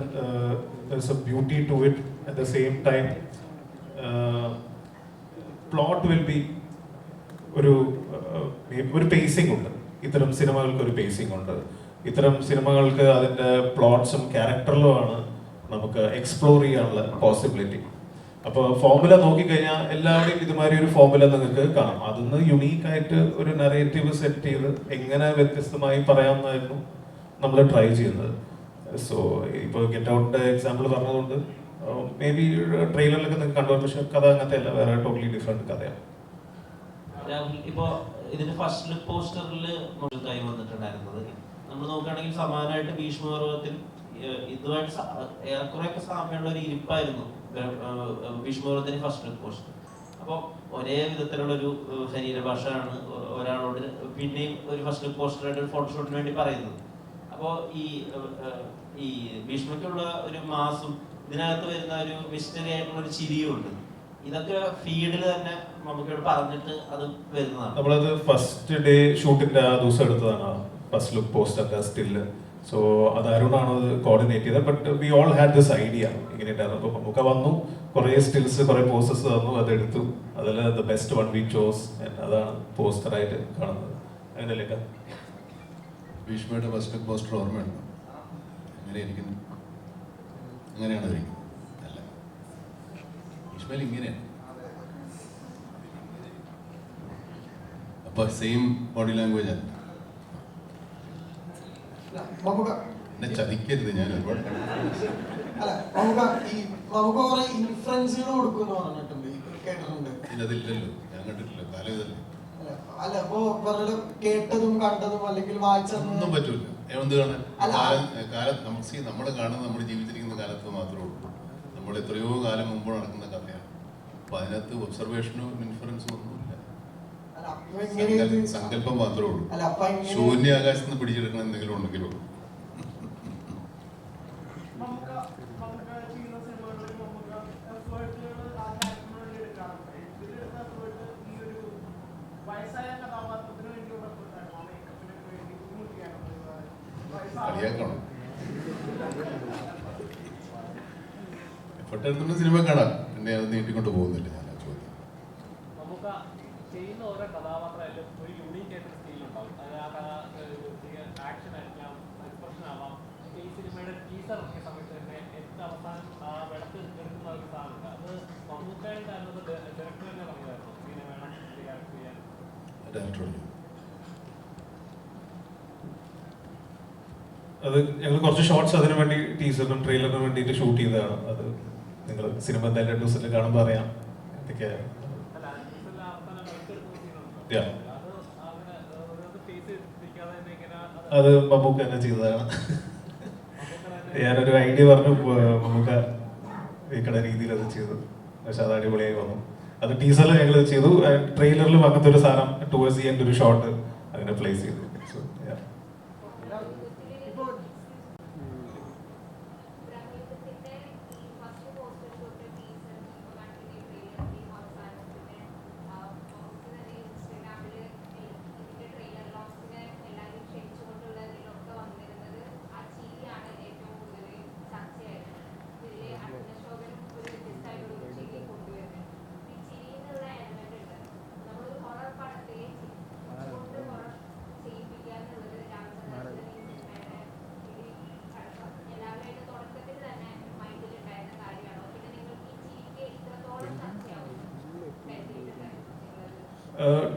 beauty to it. At the same time plot will be ഒരു പേസിംഗ് ഉണ്ട്. ഇത്തരം സിനിമകൾക്ക് ഒരു പേസിംഗ് ഉണ്ട്. ഇത്തരം സിനിമകൾക്ക് അതിൻ്റെ പ്ലോട്ട്സും ക്യാരക്ടറിലുമാണ് നമുക്ക് എക്സ്പ്ലോർ ചെയ്യാനുള്ള പോസിബിലിറ്റി. അപ്പോൾ ഫോർമുല നോക്കിക്കഴിഞ്ഞാൽ എല്ലാവരുടെയും ഇതുമാതിരി ഒരു ഫോർമുല നിങ്ങൾക്ക് കാണാം. അതിന്ന് യുണീക്കായിട്ട് ഒരു നറേറ്റീവ് സെറ്റ് ചെയ്ത് എങ്ങനെ വ്യത്യസ്തമായി പറയാമെന്നായിരുന്നു നമ്മൾ ട്രൈ ചെയ്യുന്നത്. സോ ഇപ്പോൾ ഗെറ്റ് ഔട്ടിൻ്റെ എക്സാമ്പിൾ പറഞ്ഞതുകൊണ്ട് മേ ബി ട്രെയിലറിലൊക്കെ നിങ്ങൾക്ക് കണ്ടു, പക്ഷെ കഥ അങ്ങനത്തെ അല്ല, വേറെ ടോട്ടലി ഡിഫറെന്റ് കഥയാണ്. ഇപ്പോ ഇതിന്റെ ഫസ്റ്റ് ലുക്ക് പോസ്റ്ററിൽ കൈ വന്നിട്ടുണ്ടായിരുന്നത് നമ്മൾ നോക്കുകയാണെങ്കിൽ സമാനമായിട്ട് ഭീഷ്മപർവത്തിൽ ഇതുമായിട്ട് ഏറെക്കുറെയൊക്കെ സാമ്യമുള്ള ഒരു ഇരിപ്പായിരുന്നു ഭീഷ്മപർവത്തിന്റെ ഫസ്റ്റ് ലുക്ക് പോസ്റ്റർ. അപ്പോൾ ഒരേ വിധത്തിലുള്ള ഒരു ശരീരഭാഷയാണ് ഒരാളോട് പിന്നെയും ഒരു ഫസ്റ്റ് ലുക്ക് പോസ്റ്ററായിട്ട് ഒരു ഫോട്ടോഷൂട്ടിന് വേണ്ടി പറയുന്നത്. അപ്പോൾ ഈ ഭീഷ്മയ്ക്കുള്ള ഒരു മാസും ഇതിനകത്ത് വരുന്ന ഒരു മിസ്റ്ററി ആയിട്ടുള്ള ഒരു ചിരിയും ഉണ്ട്. ഇതൊക്കെ ഫീൽഡിൽ തന്നെ നമുക്ക് പറഞ്ഞിട്ട് അത് വരുന്നതാണ്. നമ്മളത് ഫസ്റ്റ് ഡേ ഷൂട്ടിന്റെ ആ ദിവസം എടുത്തതാണ് first look poster still. So അത് അരുണാണ് അത് കോർഡിനേറ്റ് ചെയ്തത്. But we all had this idea ഇങ്ങനെ ഉണ്ടായിരുന്നു. അപ്പോൾ നമുക്ക് വന്നു, കുറേ സ്റ്റിൽസ്, കുറേ പോസ്റ്റേഴ്സ് തന്നു, അതെടുത്തു. അതിൽ the best one we chose, അതാണ് പോസ്റ്ററായിട്ട് കാണുന്നത്. അങ്ങനെയല്ലേ? ഭീഷ്മയുടെ ഫസ്റ്റ് ലുക്ക് പോസ്റ്റർ ഓർമ്മയുണ്ടോ? എങ്ങനെ ഇരിക്കുന്നു? അങ്ങനെയാണ് ഇരിക്കുന്നത്. അല്ല, ഭീഷ്മയിൽ ഇങ്ങനെയാണ്. അപ്പൊ സെയിം ബോഡി ലാംഗ്വേജ് ആണ്. എന്നെ ചതിക്കരുത്, ഞാൻ ഒരുപാട് അതില്ലല്ലോ, ഞാൻ കണ്ടിട്ടില്ല. കാലം ഇതല്ലേ, കേട്ടതും കണ്ടതും അല്ലെങ്കിൽ വായിച്ചൊന്നും പറ്റൂല. എന്ത് കാണാൻ? കാലം നമ്മൾ കാണുന്നത് നമ്മൾ ജീവിച്ചിരിക്കുന്ന കാലത്ത് മാത്രമേ ഉള്ളൂ. നമ്മൾ എത്രയോ കാലം മുമ്പ് നടക്കുന്ന കഥയാണ്. അപ്പൊ അതിനകത്ത് ഒബ്സർവേഷനും ഇൻഫറൻസും ഒന്നുമില്ല, സങ്കല്പം മാത്രമേ ഉള്ളൂ. ശൂന്യാകാശത്ത് നിന്ന് പിടിച്ചെടുക്കണം എന്തെങ്കിലും ഉണ്ടെങ്കിലോ. കളിയാക്കണം. എഫർട്ട് എടുത്തുള്ള സിനിമ കാണാം. എന്നെ അത് നീട്ടിക്കൊണ്ട് പോകുന്നില്ല ഞാൻ ആ ചോദ്യം. ചെയ്യുന്ന ഓരോ കഥാപാത്രമായാലും ഒരു യൂണീക്ക് ആയിട്ട് സ്കിൽ ഉണ്ടാവും. ആക്ഷൻ ആയിരിക്കാം, എക്സ്പ്രഷൻ ആവാം. ഈ സിനിമയുടെ ടീസർ ഇറങ്ങിയ സമയത്ത് തന്നെ ഏറ്റവും അവസാനം ആ വെള്ളത്തിൽ എടുക്കുന്ന ഒരു സാധനം അത് മമ്മൂക്കായിട്ടായിരുന്നത് ഡയറക്ടർ തന്നെ പറഞ്ഞതായിരുന്നു. ഇങ്ങനെ വേണം റിയാക്ട് ചെയ്യാൻ. അത് ഞങ്ങൾ കുറച്ച് ഷോർട്സ് അതിനു വേണ്ടി ടീസറിനും ട്രെയിലറിനും വേണ്ടിയിട്ട് ഷൂട്ട് ചെയ്തതാണ്. അത് നിങ്ങൾ സിനിമ എന്തായാലും 2 ദിവസത്തിൽ കാണുമ്പോൾ അറിയാം എന്തൊക്കെയാണ്. അത് മമ്മൂക്ക തന്നെ ചെയ്തതാണ്. ഞാനൊരു ഐഡിയ പറഞ്ഞു, മമ്മൂക്ക ഇക്കട രീതിയിൽ അത് ചെയ്തു. പക്ഷെ അത് അടിപൊളിയായി വന്നു. അത് ടീസറിൽ ഞങ്ങൾ ചെയ്തു. ട്രെയിലറിലും അങ്ങനത്തെ ഒരു സാധനം ടുവേഴ്സ് ദി എൻഡ് ഒരു ഷോട്ട് അങ്ങനെ പ്ലേസ് ചെയ്തിരിക്കുന്നത്. സോ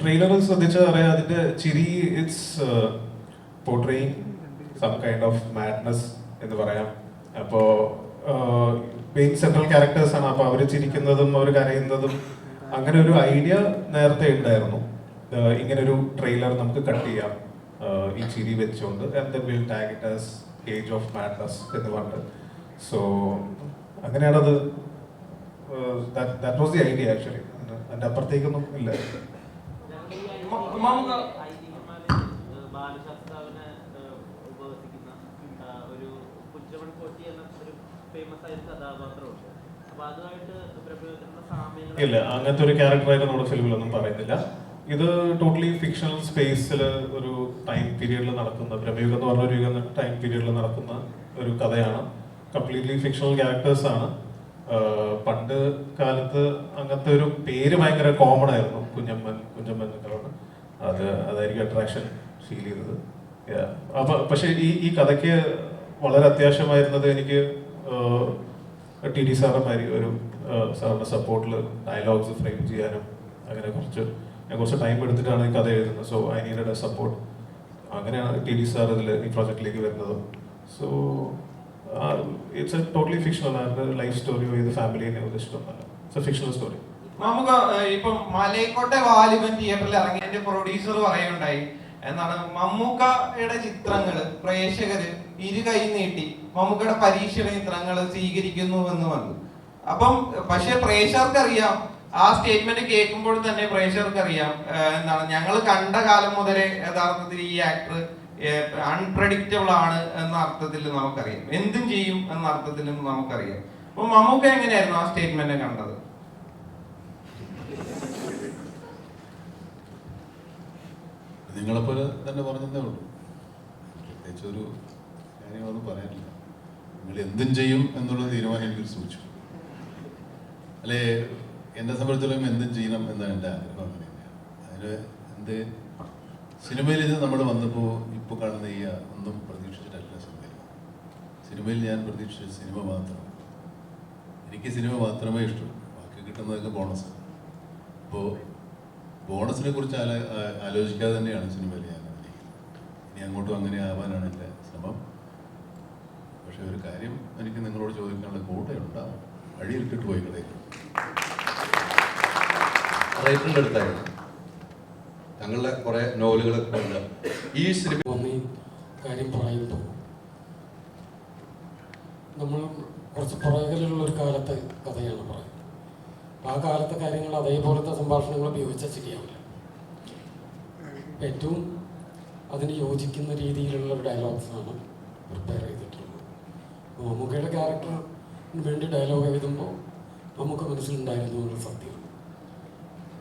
ട്രെയിലർ ശ്രദ്ധിച്ചാൽ അറിയാം, അതിന്റെ ചിരി it's portraying some kind of madness എന്ന് പറയാം. അപ്പോൾ മെയിൻ സെൻട്രൽ ക്യാരക്ടേഴ്സ് ആണ്, അപ്പോൾ അവർ ചിരിക്കുന്നതും അവർ കരയുന്നതും അങ്ങനെ ഒരു ഐഡിയ നേരത്തെ ഉണ്ടായിരുന്നു. ഇങ്ങനൊരു ട്രെയിലർ നമുക്ക് കട്ട് ചെയ്യാം ഈ ചിരി വെച്ചുകൊണ്ട്, and then will tag it as age of madness എന്ന് പറഞ്ഞിട്ട്. സോ അങ്ങനെയാണത്. That was the idea actually. അതിൻ്റെ അപ്പുറത്തേക്കൊന്നും ഇല്ല. ബാലശാസ്ത്രാവിനെ ഉപവസിക്കുന്ന ഒരു കുഞ്ചമൺ കോട്ടി എന്ന ഒരു ഫേമസ് ആയ കഥാപാത്രമുണ്ട്. അപ്പൊ അതുമായിട്ട് പ്രഭുദേവന്റെ സാമ്യങ്ങൾ ഇല്ല, അങ്ങനത്തെ ഒരു ക്യാരക്ടറായിട്ട് നമ്മുടെ ഫിലിമിലൊന്നും പറയുന്നില്ല. ഇത് ടോട്ടലി ഫിക്ഷണൽ സ്പേസിൽ ഒരു ടൈം പീരീഡിൽ നടക്കുന്ന, ബ്രഹ്മയുഗം എന്ന് പറഞ്ഞ ഒരു ടൈം പീരീഡിൽ നടക്കുന്ന ഒരു കഥയാണ്. കംപ്ലീറ്റ്ലി ഫിക്ഷണൽ ക്യാരക്ടേഴ്സ് ആണ്. പണ്ട് കാലത്ത് അങ്ങനത്തെ ഒരു പേര് ഭയങ്കര കോമൺ ആയിരുന്നു, കുഞ്ഞമ്മൻ എന്നൊക്കെ പറഞ്ഞു. അതായിരിക്കും അട്രാക്ഷൻ ഫീൽ ചെയ്തത്. അപ്പൊ പക്ഷെ ഈ കഥയ്ക്ക് വളരെ അത്യാവശ്യമായിരുന്നത് എനിക്ക് ടി ഡി സാറിന്റെ ഒരു സാറിന്റെ സപ്പോർട്ടിൽ ഡയലോഗ്സ് ഫ്രെയിം ചെയ്യാനും അങ്ങനെ കുറച്ച് ടൈം എടുത്തിട്ടാണ് ഈ കഥ എഴുതുന്നത്. So I needed a support. അങ്ങനെയാണ് ടി ഡി സാർ ഇതിൽ ഈ പ്രോജക്റ്റിലേക്ക് വരുന്നത്. So it's a totally fictional ആണ്. ലൈഫ് സ്റ്റോറിയോ ഇത് ഫാമിലിനെ ഉദ്ദേശിച്ചിട്ടൊന്നല്ല. It's a fictional story. നമുക്ക് ഇപ്പം മലയക്കോട്ടെ വാലിബൻ തിയേറ്ററിൽ ഇറങ്ങിയതിന്റെ പ്രൊഡ്യൂസർ പറയുണ്ടായി എന്നാണ്, മമ്മൂക്കയുടെ ചിത്രങ്ങള് പ്രേക്ഷകര് ഇരു കൈ നീട്ടി മമ്മൂക്കയുടെ പരീക്ഷയുടെ ചിത്രങ്ങൾ സ്വീകരിക്കുന്നു എന്ന് പറഞ്ഞു. അപ്പം പക്ഷെ പ്രേക്ഷകർക്ക് അറിയാം, ആ സ്റ്റേറ്റ്മെന്റ് കേൾക്കുമ്പോൾ തന്നെ പ്രേക്ഷകർക്ക് അറിയാം എന്താണ്, ഞങ്ങൾ കണ്ട കാലം മുതലേ യഥാർത്ഥത്തിൽ ഈ ആക്ടർ അൺപ്രഡിക്റ്റബിൾ ആണ് എന്ന അർത്ഥത്തിൽ നമുക്കറിയാം, എന്തും ചെയ്യും എന്ന അർത്ഥത്തിലും നമുക്കറിയാം. അപ്പൊ മമ്മൂക്ക എങ്ങനെയായിരുന്നു ആ സ്റ്റേറ്റ്മെന്റ് കണ്ടത്? നിങ്ങളെപ്പോലെ തന്നെ പറഞ്ഞതേ ഉള്ളൂ. പ്രത്യേകിച്ച് ഒരു കാര്യങ്ങളൊന്നും പറയാനില്ല. നിങ്ങൾ എന്തും ചെയ്യും എന്നുള്ള തീരുമാനം എനിക്ക് സൂചിച്ചു. അല്ലെ, എന്നെ സംബന്ധിച്ചിടത്തോളം എന്തും ചെയ്യണം എന്നാണ് എൻ്റെ ആഗ്രഹം. അങ്ങനെ അതിന് എന്ത് സിനിമയിൽ ഇത് നമ്മൾ വന്നപ്പോൾ ഇപ്പോൾ കാണുന്ന ഈ ഒന്നും പ്രതീക്ഷിച്ചിട്ടല്ല സിനിമയിൽ ഞാൻ പ്രതീക്ഷിച്ച സിനിമ മാത്രം. എനിക്ക് സിനിമ മാത്രമേ ഇഷ്ടമുള്ളൂ, ബാക്കി കിട്ടുന്നതൊക്കെ ബോണസ്. അപ്പോൾ ബോണസിനെ കുറിച്ച് ആലോചിക്കാതെ തന്നെയാണ് സിനിമയിൽ ഞാൻ അഭിനയിക്കുന്നത്. ഇനി അങ്ങോട്ടും അങ്ങനെ ആവാനാണ് എൻ്റെ ശ്രമം. പക്ഷെ ഒരു കാര്യം എനിക്ക് നിങ്ങളോട് ചോദിക്കാനുള്ള, കൂടെ ഉണ്ടാവും, വഴിയിലിട്ടിട്ട് പോയി കളയും. റൈറ്ററിൻ്റെ അടുത്തായിരുന്നു ഞങ്ങളുടെ കുറേ നോവലുകളൊക്കെ ഉണ്ട്. ഈ സിനിമ കാര്യം പറയുമ്പോൾ നമ്മൾ കുറച്ച് പുറകിലുള്ള ഒരു കാലത്തെ കഥയാണ് പറയുന്നത്. ആ കാലത്തെ കാര്യങ്ങൾ അതേപോലത്തെ സംഭാഷണങ്ങൾ ഉപയോഗിച്ചാൽ ശരിയാവില്ല. ഏറ്റവും അതിന് യോജിക്കുന്ന രീതിയിലുള്ള ഒരു ഡയലോഗ്സാണ് പ്രിപ്പയർ ചെയ്തിട്ടുള്ളത്. മമ്മൂക്കയുടെ ക്യാരക്ടറിന് വേണ്ടി ഡയലോഗ് എഴുതുമ്പോൾ നമുക്ക് മനസ്സിലുണ്ടായിരുന്നു ഒരു സത്യം.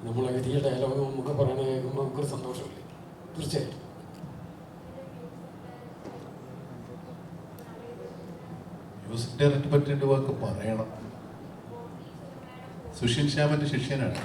നമ്മൾ എഴുതിയ ഡയലോഗ് നമുക്ക് പറയണ കേൾക്കുമ്പോൾ നമുക്കൊരു സന്തോഷമില്ലേ? തീർച്ചയായിട്ടും. മ്യൂസിക് ഡയറക്ടറെ പറ്റിയിട്ട് വാക്ക് പറയണം. സുഷിൻ ശ്യാമന്റെ ശിഷ്യനാണ്.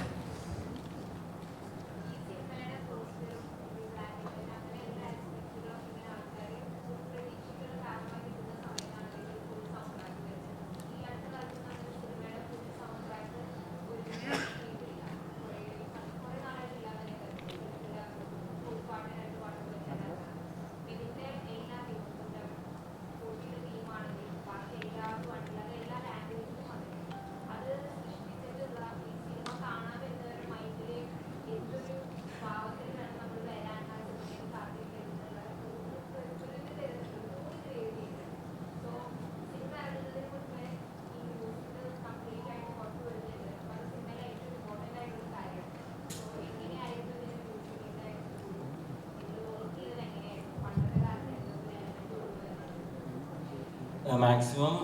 മാക്സിമം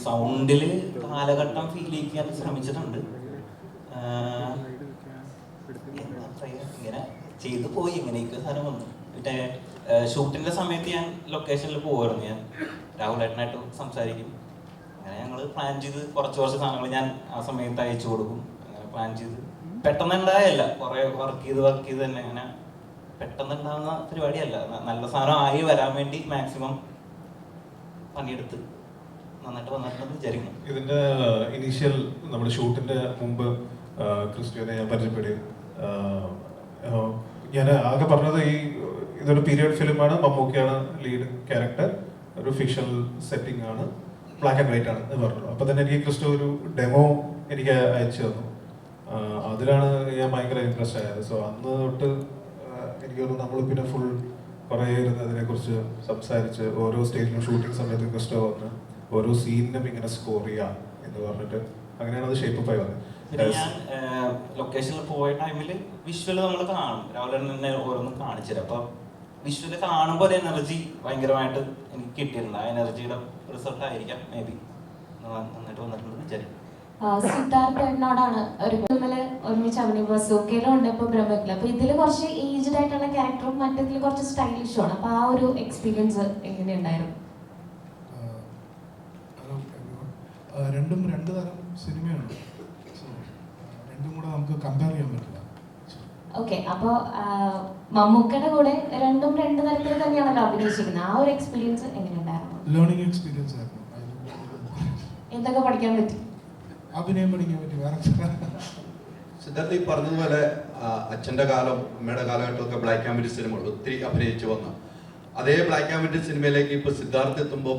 സൗണ്ടിൽ കാലഘട്ടം ഫീൽ ചെയ്യിക്കാൻ ശ്രമിച്ചിട്ടുണ്ട്. എന്താ പറയുക, ഇങ്ങനെ ചെയ്തു പോയി, ഇങ്ങനെയൊക്കെ സാധനം വന്നു. മറ്റേ ഷൂട്ടിൻ്റെ സമയത്ത് ഞാൻ ലൊക്കേഷനിൽ പോകുമായിരുന്നു. ഞാൻ രാഹുലേട്ടനായിട്ട് സംസാരിക്കും. അങ്ങനെ ഞങ്ങൾ പ്ലാൻ ചെയ്ത് കുറച്ച് സാധനങ്ങൾ ഞാൻ ആ സമയത്ത് അയച്ചു കൊടുക്കും. അങ്ങനെ പ്ലാൻ ചെയ്ത് പെട്ടെന്ന് ഉണ്ടായല്ല, കുറേ വർക്ക് ചെയ്ത് തന്നെ അങ്ങനെ പെട്ടെന്ന് ഉണ്ടാകുന്ന പരിപാടിയല്ല. നല്ല സാധനം ആയി വരാൻ വേണ്ടി മാക്സിമം പണിയെടുത്ത് നന്നായിട്ട് വന്നിട്ടുണ്ടെന്ന് വിചാരിക്കുന്നു. ഇതിന്റെ ഇനീഷ്യൽ നമ്മുടെ ഷൂട്ടിന്റെ മുമ്പ് ക്രിസ്ത്യാനെ ഞാൻ പരിചയപ്പെടുകയും ഞാൻ ആകെ പറഞ്ഞത് ഇതൊരു പീരിയഡ് ഫിലിമാണ്, മമ്മൂക്കയാണ് ലീഡ് ക്യാരക്ടർ, ഒരു ഫിക്ഷണൽ സെറ്റിംഗ് ആണ്, ബ്ലാക്ക് ആൻഡ് വൈറ്റ് ആണ് എന്ന് പറഞ്ഞു. അപ്പൊ തന്നെ എനിക്ക് ക്രിസ്റ്റോ ഒരു ഡെമോ എനിക്ക് അയച്ചു തന്നു. അതിലാണ് ഞാൻ ഭയങ്കര ഇൻട്രസ്റ്റ് ആയത്. സോ അന്ന് തൊട്ട് എനിക്ക് തോന്നുന്നു നമ്മൾ പിന്നെ ഫുൾ കുറേ ഇരുന്ന് അതിനെക്കുറിച്ച് സംസാരിച്ച് ഓരോ സ്റ്റേജിലും ഷൂട്ടിംഗ് സമയത്ത് ക്രിസ്റ്റോ വന്ന് ഓരോ സീനിനും ഇങ്ങനെ സ്കോർ ചെയ്യാം എന്ന് പറഞ്ഞിട്ട് അങ്ങനെയാണ് അത് ഷേപ്പ് ആയി വന്നത്. പിന്നെ ഞാൻ ലൊക്കേഷനിൽ പോയ ടൈമിൽ വിഷ്വൽ നമ്മൾ കാണും, രാവിലെ തന്നെ ഓരോന്നും കാണിച്ചുതരാം. അപ്പോൾ വിഷ്വല് കാണുമ്പോൾ ഒരു എനർജി ഭയങ്കരമായിട്ട് എനിക്ക് കിട്ടിയിട്ടുണ്ട്. ആ എനർജിയുടെ റിസൾട്ട് ആയിരിക്കാം മേ ബി നന്നായിട്ട് വന്നിട്ടുണ്ടെന്ന് വിചാരിക്കും. സിദ്ധാർത്ഥനോടാണ് ഒരു ഫിലിമില് ഒരുമിച്ച് അഭിനയം ബസൂക്കയിലും ഉണ്ട്, ഇപ്പൊ ബ്രഹ്മത്തില്. അപ്പൊ ഇതില് കുറച്ച് ഏജ്ഡ് ആയിട്ടുള്ള ക്യാരക്ടറും മറ്റേതിൽ കുറച്ച് സ്റ്റൈലിഷും ആണ്. അപ്പൊ ആ ഒരു എക്സ്പീരിയൻസ് എങ്ങനെയുണ്ടായിരുന്നു? രണ്ടും രണ്ട് തരം സിനിമയുണ്ട്. രണ്ടും കൂടെ നമുക്ക് കമ്പയർ ചെയ്യാൻ പറ്റില്ല. ഓക്കെ, അപ്പൊ മമ്മൂക്കയുടെ കൂടെ രണ്ടും രണ്ട് തരത്തിൽ തന്നെയാണല്ലോ അഭിനയിച്ചിരിക്കുന്നത്. ആ ഒരു എക്സ്പീരിയൻസ് എങ്ങനെയുണ്ടായിരുന്നു? ലേണിംഗ് എക്സ്പീരിയൻസ് ആയിരുന്നു. എന്തൊക്കെ പഠിക്കാൻ പറ്റി? അഭിനയം പഠിക്കാൻ പറ്റി. വേറെ സിദ്ധാർത്ഥ ഈ പറഞ്ഞതുപോലെ അച്ഛൻ്റെ കാലം അമ്മയുടെ കാലഘട്ടമൊക്കെ ബ്ലാക്ക് ആൻഡ് വൈറ്റ് സിനിമകൾ ഒത്തിരി അഭിനയിച്ചു വന്ന അതേ ബ്ലാക്ക് ആൻഡ് വൈറ്റ് സിനിമയിലേക്ക് ഇപ്പോൾ സിദ്ധാർത്ഥ എത്തുമ്പോൾ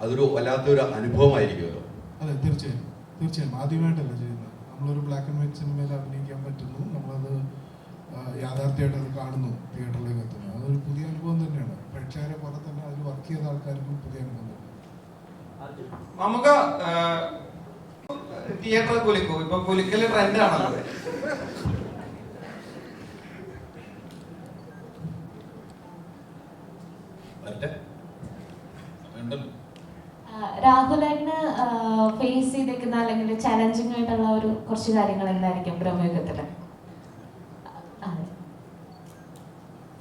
അതൊരു വല്ലാത്തൊരു അനുഭവമായിരിക്കുമല്ലോ. അതെ, തീർച്ചയായും ആദ്യമായിട്ടല്ല ചെയ്യുന്നത്. നമ്മളൊരു ബ്ലാക്ക് ആൻഡ് വൈറ്റ് സിനിമയിൽ അഭിനയിക്കാൻ പറ്റുന്നു, നമ്മളത് യാഥാർത്ഥ്യമായിട്ട് അത് കാണുന്നു, തിയേറ്ററിലേക്ക് എത്തുന്നു. അതൊരു പുതിയ അനുഭവം തന്നെയാണ്. പ്രേക്ഷകരെ പോലെ തന്നെ അതിൽ വർക്ക് ചെയ്ത ആൾക്കാർക്കും പുതിയ അനുഭവം തന്നെ. നമുക്ക് തിയേറ്റർ കുലിക്കും, ഇപ്പൊ കുലിക്കല് ട്രെൻഡാണല്ലോ. രാഹുലേട്ടന് ഫേസ് ചെയ്തേക്കുന്ന അല്ലെങ്കിൽ ചാലഞ്ചിങ് ആയിട്ടുള്ള ഒരു കുറച്ച് കാര്യങ്ങൾ എന്തായിരിക്കും ബ്രഹ്മയുഗത്തില്?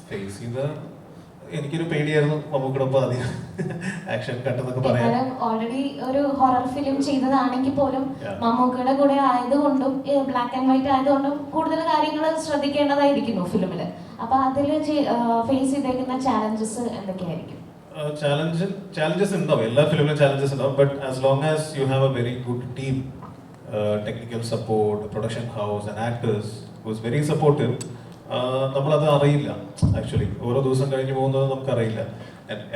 ഫേസ് ചെയ്ത എനിക്കൊരു പേടിയായിരുന്നു മമ്മൂക്കടൊപ്പം ആദ്യം ആക്ഷൻ കട്ടെന്നൊക്കെ പറയാം. ഓൾറെഡി ഒരു ഹൊറർ ഫിലിം ചെയ്തതാണെങ്കിൽ പോലും മമ്മൂക്കയുടെ കൂടെ ആയതുകൊണ്ടും ബ്ലാക്ക് ആൻഡ് വൈറ്റ് ആയതുകൊണ്ടും കൂടുതൽ കാര്യങ്ങൾ ശ്രദ്ധിക്കേണ്ടതായിരിക്കുന്നു ഫിലിമില്. അപ്പൊ അതിൽ ഫേസ് ചെയ്തേക്കുന്ന ചാലഞ്ചസ് എന്തൊക്കെയായിരിക്കും? ചാലഞ്ചസ് ഉണ്ടാവും, എല്ലാ ഫിലിമിലും ചാലഞ്ചസ് ഉണ്ടാവും. But as long as you have a very good team, technical support, production house and actors was very supportive, നമ്മളത് അറിയില്ല. ആക്ച്വലി ഓരോ ദിവസം കഴിഞ്ഞ് പോകുന്നത് നമുക്കറിയില്ല.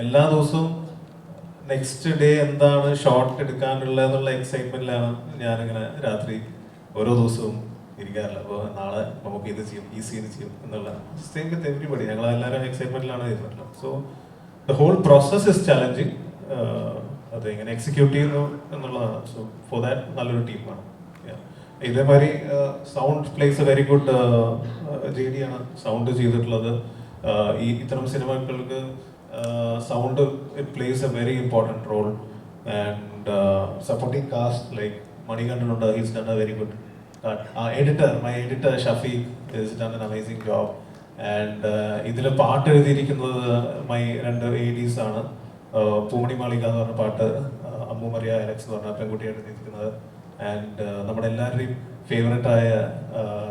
എല്ലാ ദിവസവും നെക്സ്റ്റ് ഡേ എന്താണ് ഷോട്ട് എടുക്കാനുള്ള എന്നുള്ള എക്സൈറ്റ്മെന്റിലാണ് ഞാനിങ്ങനെ രാത്രി ഓരോ ദിവസവും ഇരിക്കാറില്ല. അപ്പോൾ നാളെ നമുക്ക് ഇത് ചെയ്യും, ഈ സീൻ ചെയ്യും എന്നുള്ള സെയിം വിത്ത് എവരിബഡി. ഞങ്ങൾ എല്ലാവരും എക്സൈറ്റ്മെന്റിലാണ് ഇരുന്നിട്ടുള്ളത്. So the whole process is challenging. അത് എങ്ങനെ എക്സിക്യൂട്ട് ചെയ്യുന്നു എന്നുള്ളതാണ്. സോ ഫോർ ദാറ്റ് നല്ലൊരു ടീമാണ്. ഇതേമാതിരി sound plays a very good JD ആണ് സൗണ്ട് ചെയ്തിട്ടുള്ളത്. ഈ ഇത്തരം സിനിമകൾക്ക് sound it plays a very important role. And supporting cast like മണികണ്ഠനുണ്ട്, he's done a very good. My editor Shafeeq is done an amazing job. And ഇതിൽ പാട്ട് എഴുതിയിരിക്കുന്നത് my 2 ADs ആണ്. പൂമണി മാളിക എന്ന് പറഞ്ഞ പാട്ട് അമ്മു മരിയ അലക്സ് എന്ന് പറഞ്ഞ പെൺകുട്ടി എഴുതിയിരിക്കുന്നത്. ആൻഡ് നമ്മുടെ എല്ലാവരുടെയും ഫേവറേറ്റ് ആയ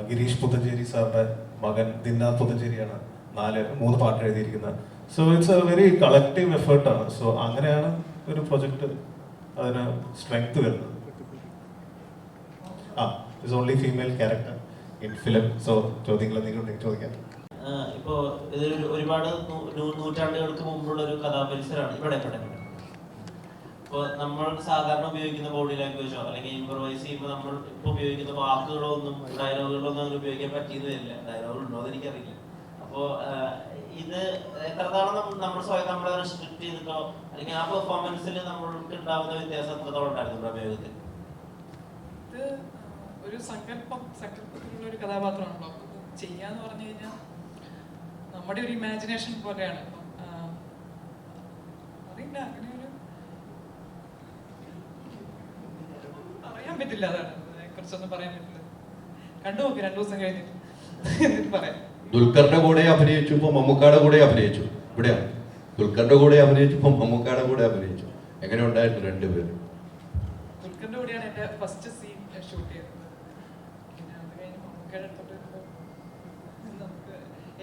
ഗിരീഷ് പുത്തഞ്ചേരി സാറിന്റെ മകൻ ദിന്നാഥ് പുത്തഞ്ചേരിയാണ് 3 പാട്ട് എഴുതിയിരിക്കുന്നത്. So it's a very collective എഫേർട്ടാണ്. സോ അങ്ങനെയാണ് ഒരു പ്രൊജക്ട് അതിന് സ്ട്രെങ്ത് വരുന്നത്. It's only female character in film. So ചോദ്യങ്ങൾ എന്തെങ്കിലും ചോദിക്കാം. ഇപ്പോൾ ഇതൊരു ഒരുപാട് നൂറ്റാണ്ടുകൾക്ക് മുമ്പുള്ള ഒരു കഥാപരിസരമാണ് ഇവിടെ. ഇപ്പോൾ നമ്മൾ സാധാരണ ഉപയോഗിക്കുന്ന ബോഡി ലാംഗ്വേജോ അല്ലെങ്കിൽ ഇംപ്രവൈസ് ചെയ്യുമ്പോൾ നമ്മൾ ഇപ്പോൾ ഉപയോഗിക്കുന്ന വാക്കുകളോ ഒന്നും ഡയലോഗുകളോ ഒന്നും അങ്ങനെ ഉപയോഗിക്കാൻ പറ്റിയെന്ന് വരില്ല. ഡയലോഗ് ഉണ്ടോ എന്ന് എനിക്കറിയില്ല. അപ്പോൾ ഇത് എത്രത്തോളം നമ്മൾ സ്വയം നമ്മളെ റെസ്ട്രിക്ട് ചെയ്തിട്ടോ അല്ലെങ്കിൽ ആ പെർഫോമൻസിൽ നമ്മൾക്ക് ഉണ്ടാകുന്ന വ്യത്യാസം എത്രത്തോളം ഉണ്ടായിരുന്നു പ്രമേയത്തിൽ? ഇത് ഒരു സങ്കല്പത്തിലുള്ള ഒരു കഥാപാത്രമാണല്ലോ. ചെയ്യാന്ന് പറഞ്ഞു കഴിഞ്ഞാൽ നമ്മുടെ ഒരു ഇമാജിനേഷൻ പോലെയാണ്. അറിയില്ല, അങ്ങനെ ഒരു പറ്റില്ല, അതാണ് അതിനെ കുറിച്ചൊന്നും പറയാൻ പറ്റില്ല. കണ്ടു നോക്കി 2 ദിവസം കഴിഞ്ഞിട്ട് എന്നിട്ട് പറയാം. ദുൽഖറിന്റെ കൂടെ അഭിനയിച്ചു, ഇപ്പൊ മമ്മൂക്കാടെ കൂടെ അഭിനയിച്ചു. ഇവിടെയാണ് ദുൽഖറിന്റെ കൂടെ അഭിനയിച്ചു, ഇപ്പൊ മമ്മൂക്കാടെ കൂടെ അഭിനയിച്ചു. എങ്ങനെ ഉണ്ടായിരുന്നു രണ്ടുപേരും? ദുൽഖറിന്റെ കൂടെയാണ് എന്റെ ഫസ്റ്റ് സീൻ ഷൂട്ട് ചെയ്തത്. പിന്നെ അത് കഴിഞ്ഞ് മമ്മൂക്കയുടെ അടുത്തോട്ട് നമുക്ക്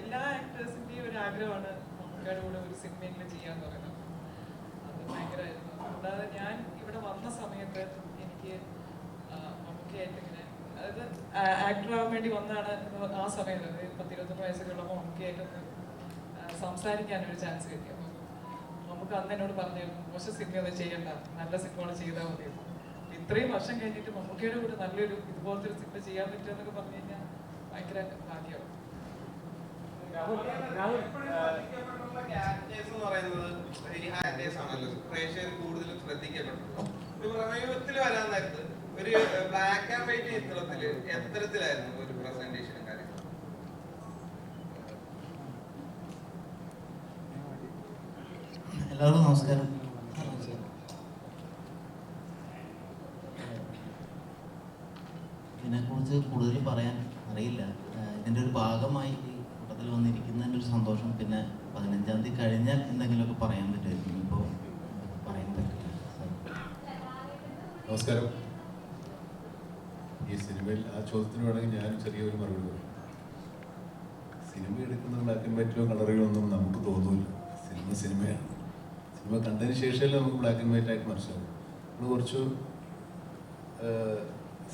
എല്ലാ ആക്ടേഴ്സിന്റെയും ഒരു ആഗ്രഹമാണ് മമ്മൂക്കയുടെ കൂടെ ഒരു സിനിമയെങ്കിലും ചെയ്യാന്ന് പറയുന്നത്. അത് ഭയങ്കരമായിരുന്നു. കൂടാതെ ഞാൻ ഇവിടെ വന്ന സമയത്ത് എനിക്ക് മമ്മൂക്കയായിട്ട് ഇങ്ങനെ, അതായത് ആക്ടർ ആവാൻ വേണ്ടി വന്നതാണ്. ആ സമയത്ത് 10-21 വയസ്സൊക്കെ ഉള്ളപ്പോൾ മമ്മൂക്കയായിട്ടൊന്ന് സംസാരിക്കാനൊരു ചാൻസ് കിട്ടി. അപ്പോൾ നമുക്ക് അന്ന് എന്നോട് പറഞ്ഞിരുന്നു, മോശം സിനിമയൊന്നും ചെയ്യണ്ട, നല്ല സിനിമകൾ ചെയ്താൽ മതി. ഇത്രയും വർഷം കഴിഞ്ഞിട്ട് മമ്മൂക്കയുടെ കൂടെ നല്ലൊരു ഇതുപോലത്തെ ഒരു സിനിമ ചെയ്യാൻ പറ്റുക എന്നൊക്കെ പറഞ്ഞു കഴിഞ്ഞാൽ ഭയങ്കര ഭാഗ്യമാണ്. പ്രേക്ഷകർ കൂടുതലും ശ്രദ്ധിക്കപ്പെട്ടു. പ്രമേയത്തിൽ വരാൻ നേരത്ത് ഒരു ബ്ലാക്ക് ആൻഡ് വൈറ്റ് ചിത്രത്തില് എത്തരത്തിലായിരുന്നു ഒരു പ്രസന്റേഷനും കാര്യം? എല്ലാവർക്കും നമസ്കാരം. ഇതിനെക്കുറിച്ച് കൂടുതൽ പറയാൻ അറിയില്ല. ഇതിൻ്റെ ഒരു ഭാഗമായി ഈ കൂട്ടത്തിൽ വന്നിരിക്കുന്നതിൻ്റെ ഒരു സന്തോഷം. പിന്നെ 15-ാം തീയതി കഴിഞ്ഞാൽ എന്തെങ്കിലുമൊക്കെ പറയാൻ പറ്റുമായിരിക്കും. ഇപ്പോൾ പറയാൻ പറ്റില്ല. നമസ്കാരം. ഈ സിനിമയിൽ ആ ചോദ്യത്തിന് വേണമെങ്കിൽ ഞാൻ ചെറിയൊരു മറുപടി പറയും. സിനിമ എടുക്കുന്ന ബ്ലാക്ക് ആൻഡ് വൈറ്റിലോ കളറുകളോ ഒന്നും നമുക്ക് തോന്നില്ല. സിനിമയാണ്. സിനിമ കണ്ടതിന് ശേഷമല്ലേ നമുക്ക് ബ്ലാക്ക് ആൻഡ് വൈറ്റ് ആയിട്ട് മനസ്സിലാവും. നമ്മൾ കുറച്ച്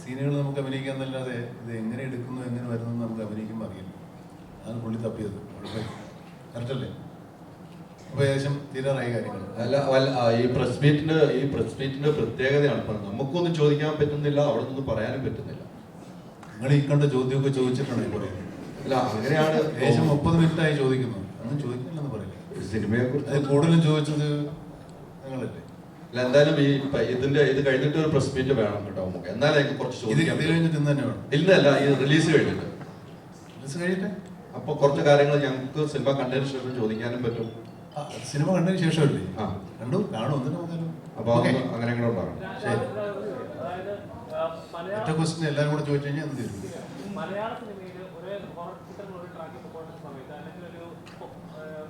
സീനുകൾ നമുക്ക് അഭിനയിക്കാന്നല്ലാതെ ഇത് എങ്ങനെ എടുക്കുന്നു എങ്ങനെ വരുന്നു നമുക്ക് അഭിനയിക്കുമ്പോൾ അറിയില്ല. അതാണ് പുള്ളി തപ്പിയത്. കറക്റ്റല്ലേ? അപ്പോൾ ഏകദേശം തീരാറായ കാര്യങ്ങൾ. ഈ പ്രസ് മീറ്റിന്റെ പ്രത്യേകതയാണ്. നമുക്കൊന്നും ചോദിക്കാൻ പറ്റുന്നില്ല, അവിടെ നിന്നും പറയാനും പറ്റുന്നില്ല. നിങ്ങൾ ഈ കണ്ട ചോദ്യമൊക്കെ ചോദിച്ചിട്ടാണ് ഈ പറയുന്നത്. അല്ല, അങ്ങനെയാണ്. ഏകദേശം 30 മിനിറ്റായി ചോദിക്കുന്നു. ഒന്നും ചോദിക്കില്ലെന്ന് പറയില്ല. സിനിമയെ കുറിച്ച് കൂടുതലും ചോദിച്ചത് നിങ്ങളല്ലേ? അല്ല, എന്തായാലും ഇത് കഴിഞ്ഞിട്ട് ഒരു പ്രസ് മീറ്റ് വേണം കേട്ടോ നമുക്ക്. എന്നാലും എനിക്ക് കുറച്ച് ചോദിക്കാം. കഴിഞ്ഞിട്ട് ഇന്ന് തന്നെ വേണം? ഇല്ലല്ല, ഈ റിലീസ് കഴിഞ്ഞിട്ട്. റിലീസ് കഴിഞ്ഞിട്ട് അപ്പൊ കുറച്ച് കാര്യങ്ങൾ ഞങ്ങൾക്ക് സിനിമ കണ്ടതിന് ശേഷം ചോദിക്കാനും പറ്റും. സിനിമ കണ്ടതിന് ശേഷമല്ലേ? കണ്ടു കാണും. അപ്പൊ അങ്ങനെ കൂടെ ഉണ്ടാകണം. ശരി. ഒറ്റ ക്വസ്റ്റ്യൻ എല്ലാവരും കൂടെ ചോദിച്ചു കഴിഞ്ഞാൽ എന്ത് ചെയ്യും? മലയാള സിനിമയിൽ ഒരു ചിത്രങ്ങൾ ഒരു ട്രാക്കിൽ പോകുന്ന സമയത്ത് അല്ലെങ്കിൽ ഒരു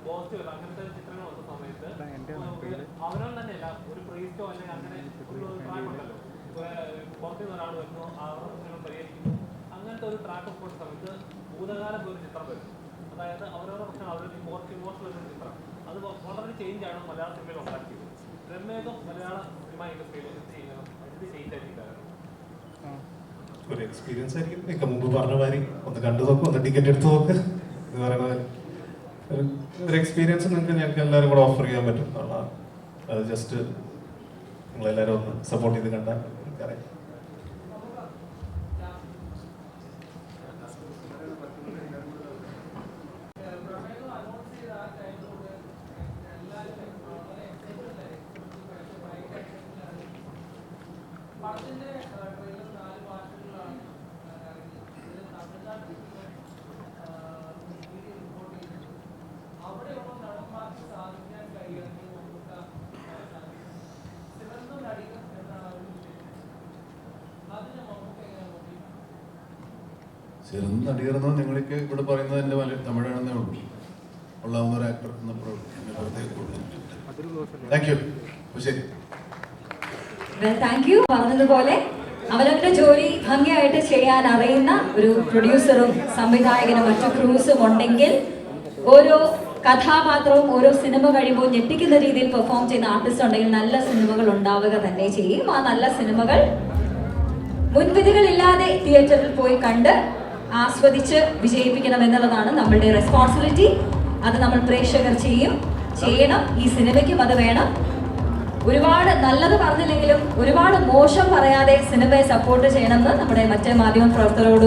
പോസ്റ്റർ അങ്ങനത്തെ ചിത്രങ്ങൾ വന്ന സമയത്ത് അവരോട് തന്നെയല്ല ഒരു പ്രീസ്റ്റോ അല്ലെങ്കിൽ അങ്ങനെ ഒരു ട്രാക്ക് ഉണ്ടല്ലോ. പുറത്തുനിന്ന് ഒരാൾ വരുന്നു, അവരുടെ പ്രശ്നങ്ങൾ പരിഹരിക്കുന്നു. അങ്ങനത്തെ ഒരു ട്രാക്ക് പോകുന്ന സമയത്ത് ഭൂതകാലം ഒരു ചിത്രം വരും. അതായത് അവരവരുടെ പ്രശ്നം അവരുടെ ഇമോഷണൽ ഒരു ചിത്രം. അത് വളരെ ചേഞ്ചാണ് മലയാള സിനിമയിൽ ഉണ്ടാക്കിയത്. രമേഗം മലയാള സിനിമ ഇൻഡസ്ട്രിയിൽ ഇത് ചേഞ്ച് ആയിരിക്കും. ഒരു എക്സ്പീരിയൻസ് ആയിരിക്കും. ഇപ്പൊ മുമ്പ് പറഞ്ഞ മാതിരി ഒന്ന് കണ്ടു നോക്കും, ഒന്ന് ടിക്കറ്റ് എടുത്ത് നോക്ക് എന്ന് പറയുന്ന മാതിരി ഒരു എക്സ്പീരിയൻസ് ഞങ്ങൾക്ക് എല്ലാവരും കൂടെ ഓഫർ ചെയ്യാൻ പറ്റും. അത് ജസ്റ്റ് നിങ്ങളെല്ലാവരും ഒന്ന് സപ്പോർട്ട് ചെയ്ത് കണ്ടാൽ എനിക്കറിയാം. ചെറുന്ന് നടികർന്നോ നിങ്ങൾക്ക് ഇവിടെ പറയുന്നത് എൻ്റെ തമിഴാണെന്നേ ഉള്ളൂ. കൊള്ളാവുന്ന ഒരു ആക്ടർ എന്ന താങ്ക് യു. ശരി, താങ്ക് യു. പറഞ്ഞതുപോലെ അവനവന്റെ ജോലി ഭംഗിയായിട്ട് ചെയ്യാൻ അറിയുന്ന ഒരു പ്രൊഡ്യൂസറും സംവിധായകനും മറ്റു ക്രൂസും ഉണ്ടെങ്കിൽ ഓരോ കഥാപാത്രവും ഓരോ സിനിമ കഴിയുമ്പോൾ ഞെട്ടിക്കുന്ന രീതിയിൽ പെർഫോം ചെയ്യുന്ന ആർട്ടിസ്റ്റ് ഉണ്ടെങ്കിൽ നല്ല സിനിമകൾ ഉണ്ടാവുക തന്നെ ചെയ്യും. ആ നല്ല സിനിമകൾ മുൻവിധികളില്ലാതെ തിയേറ്ററിൽ പോയി കണ്ട് ആസ്വദിച്ച് വിജയിപ്പിക്കണം എന്നുള്ളതാണ് നമ്മളുടെ റെസ്പോൺസിബിലിറ്റി. അത് നമ്മൾ പ്രേക്ഷകർ ചെയ്യണം. ഈ സിനിമയ്ക്കും അത് വേണം. ഒരുപാട് നല്ലത് പറഞ്ഞില്ലെങ്കിലും ഒരുപാട് മോശം പറയാതെ സിനിമയെ സപ്പോർട്ട് ചെയ്യണമെന്ന് നമ്മുടെ മറ്റേ മാധ്യമ പ്രവർത്തകരോട്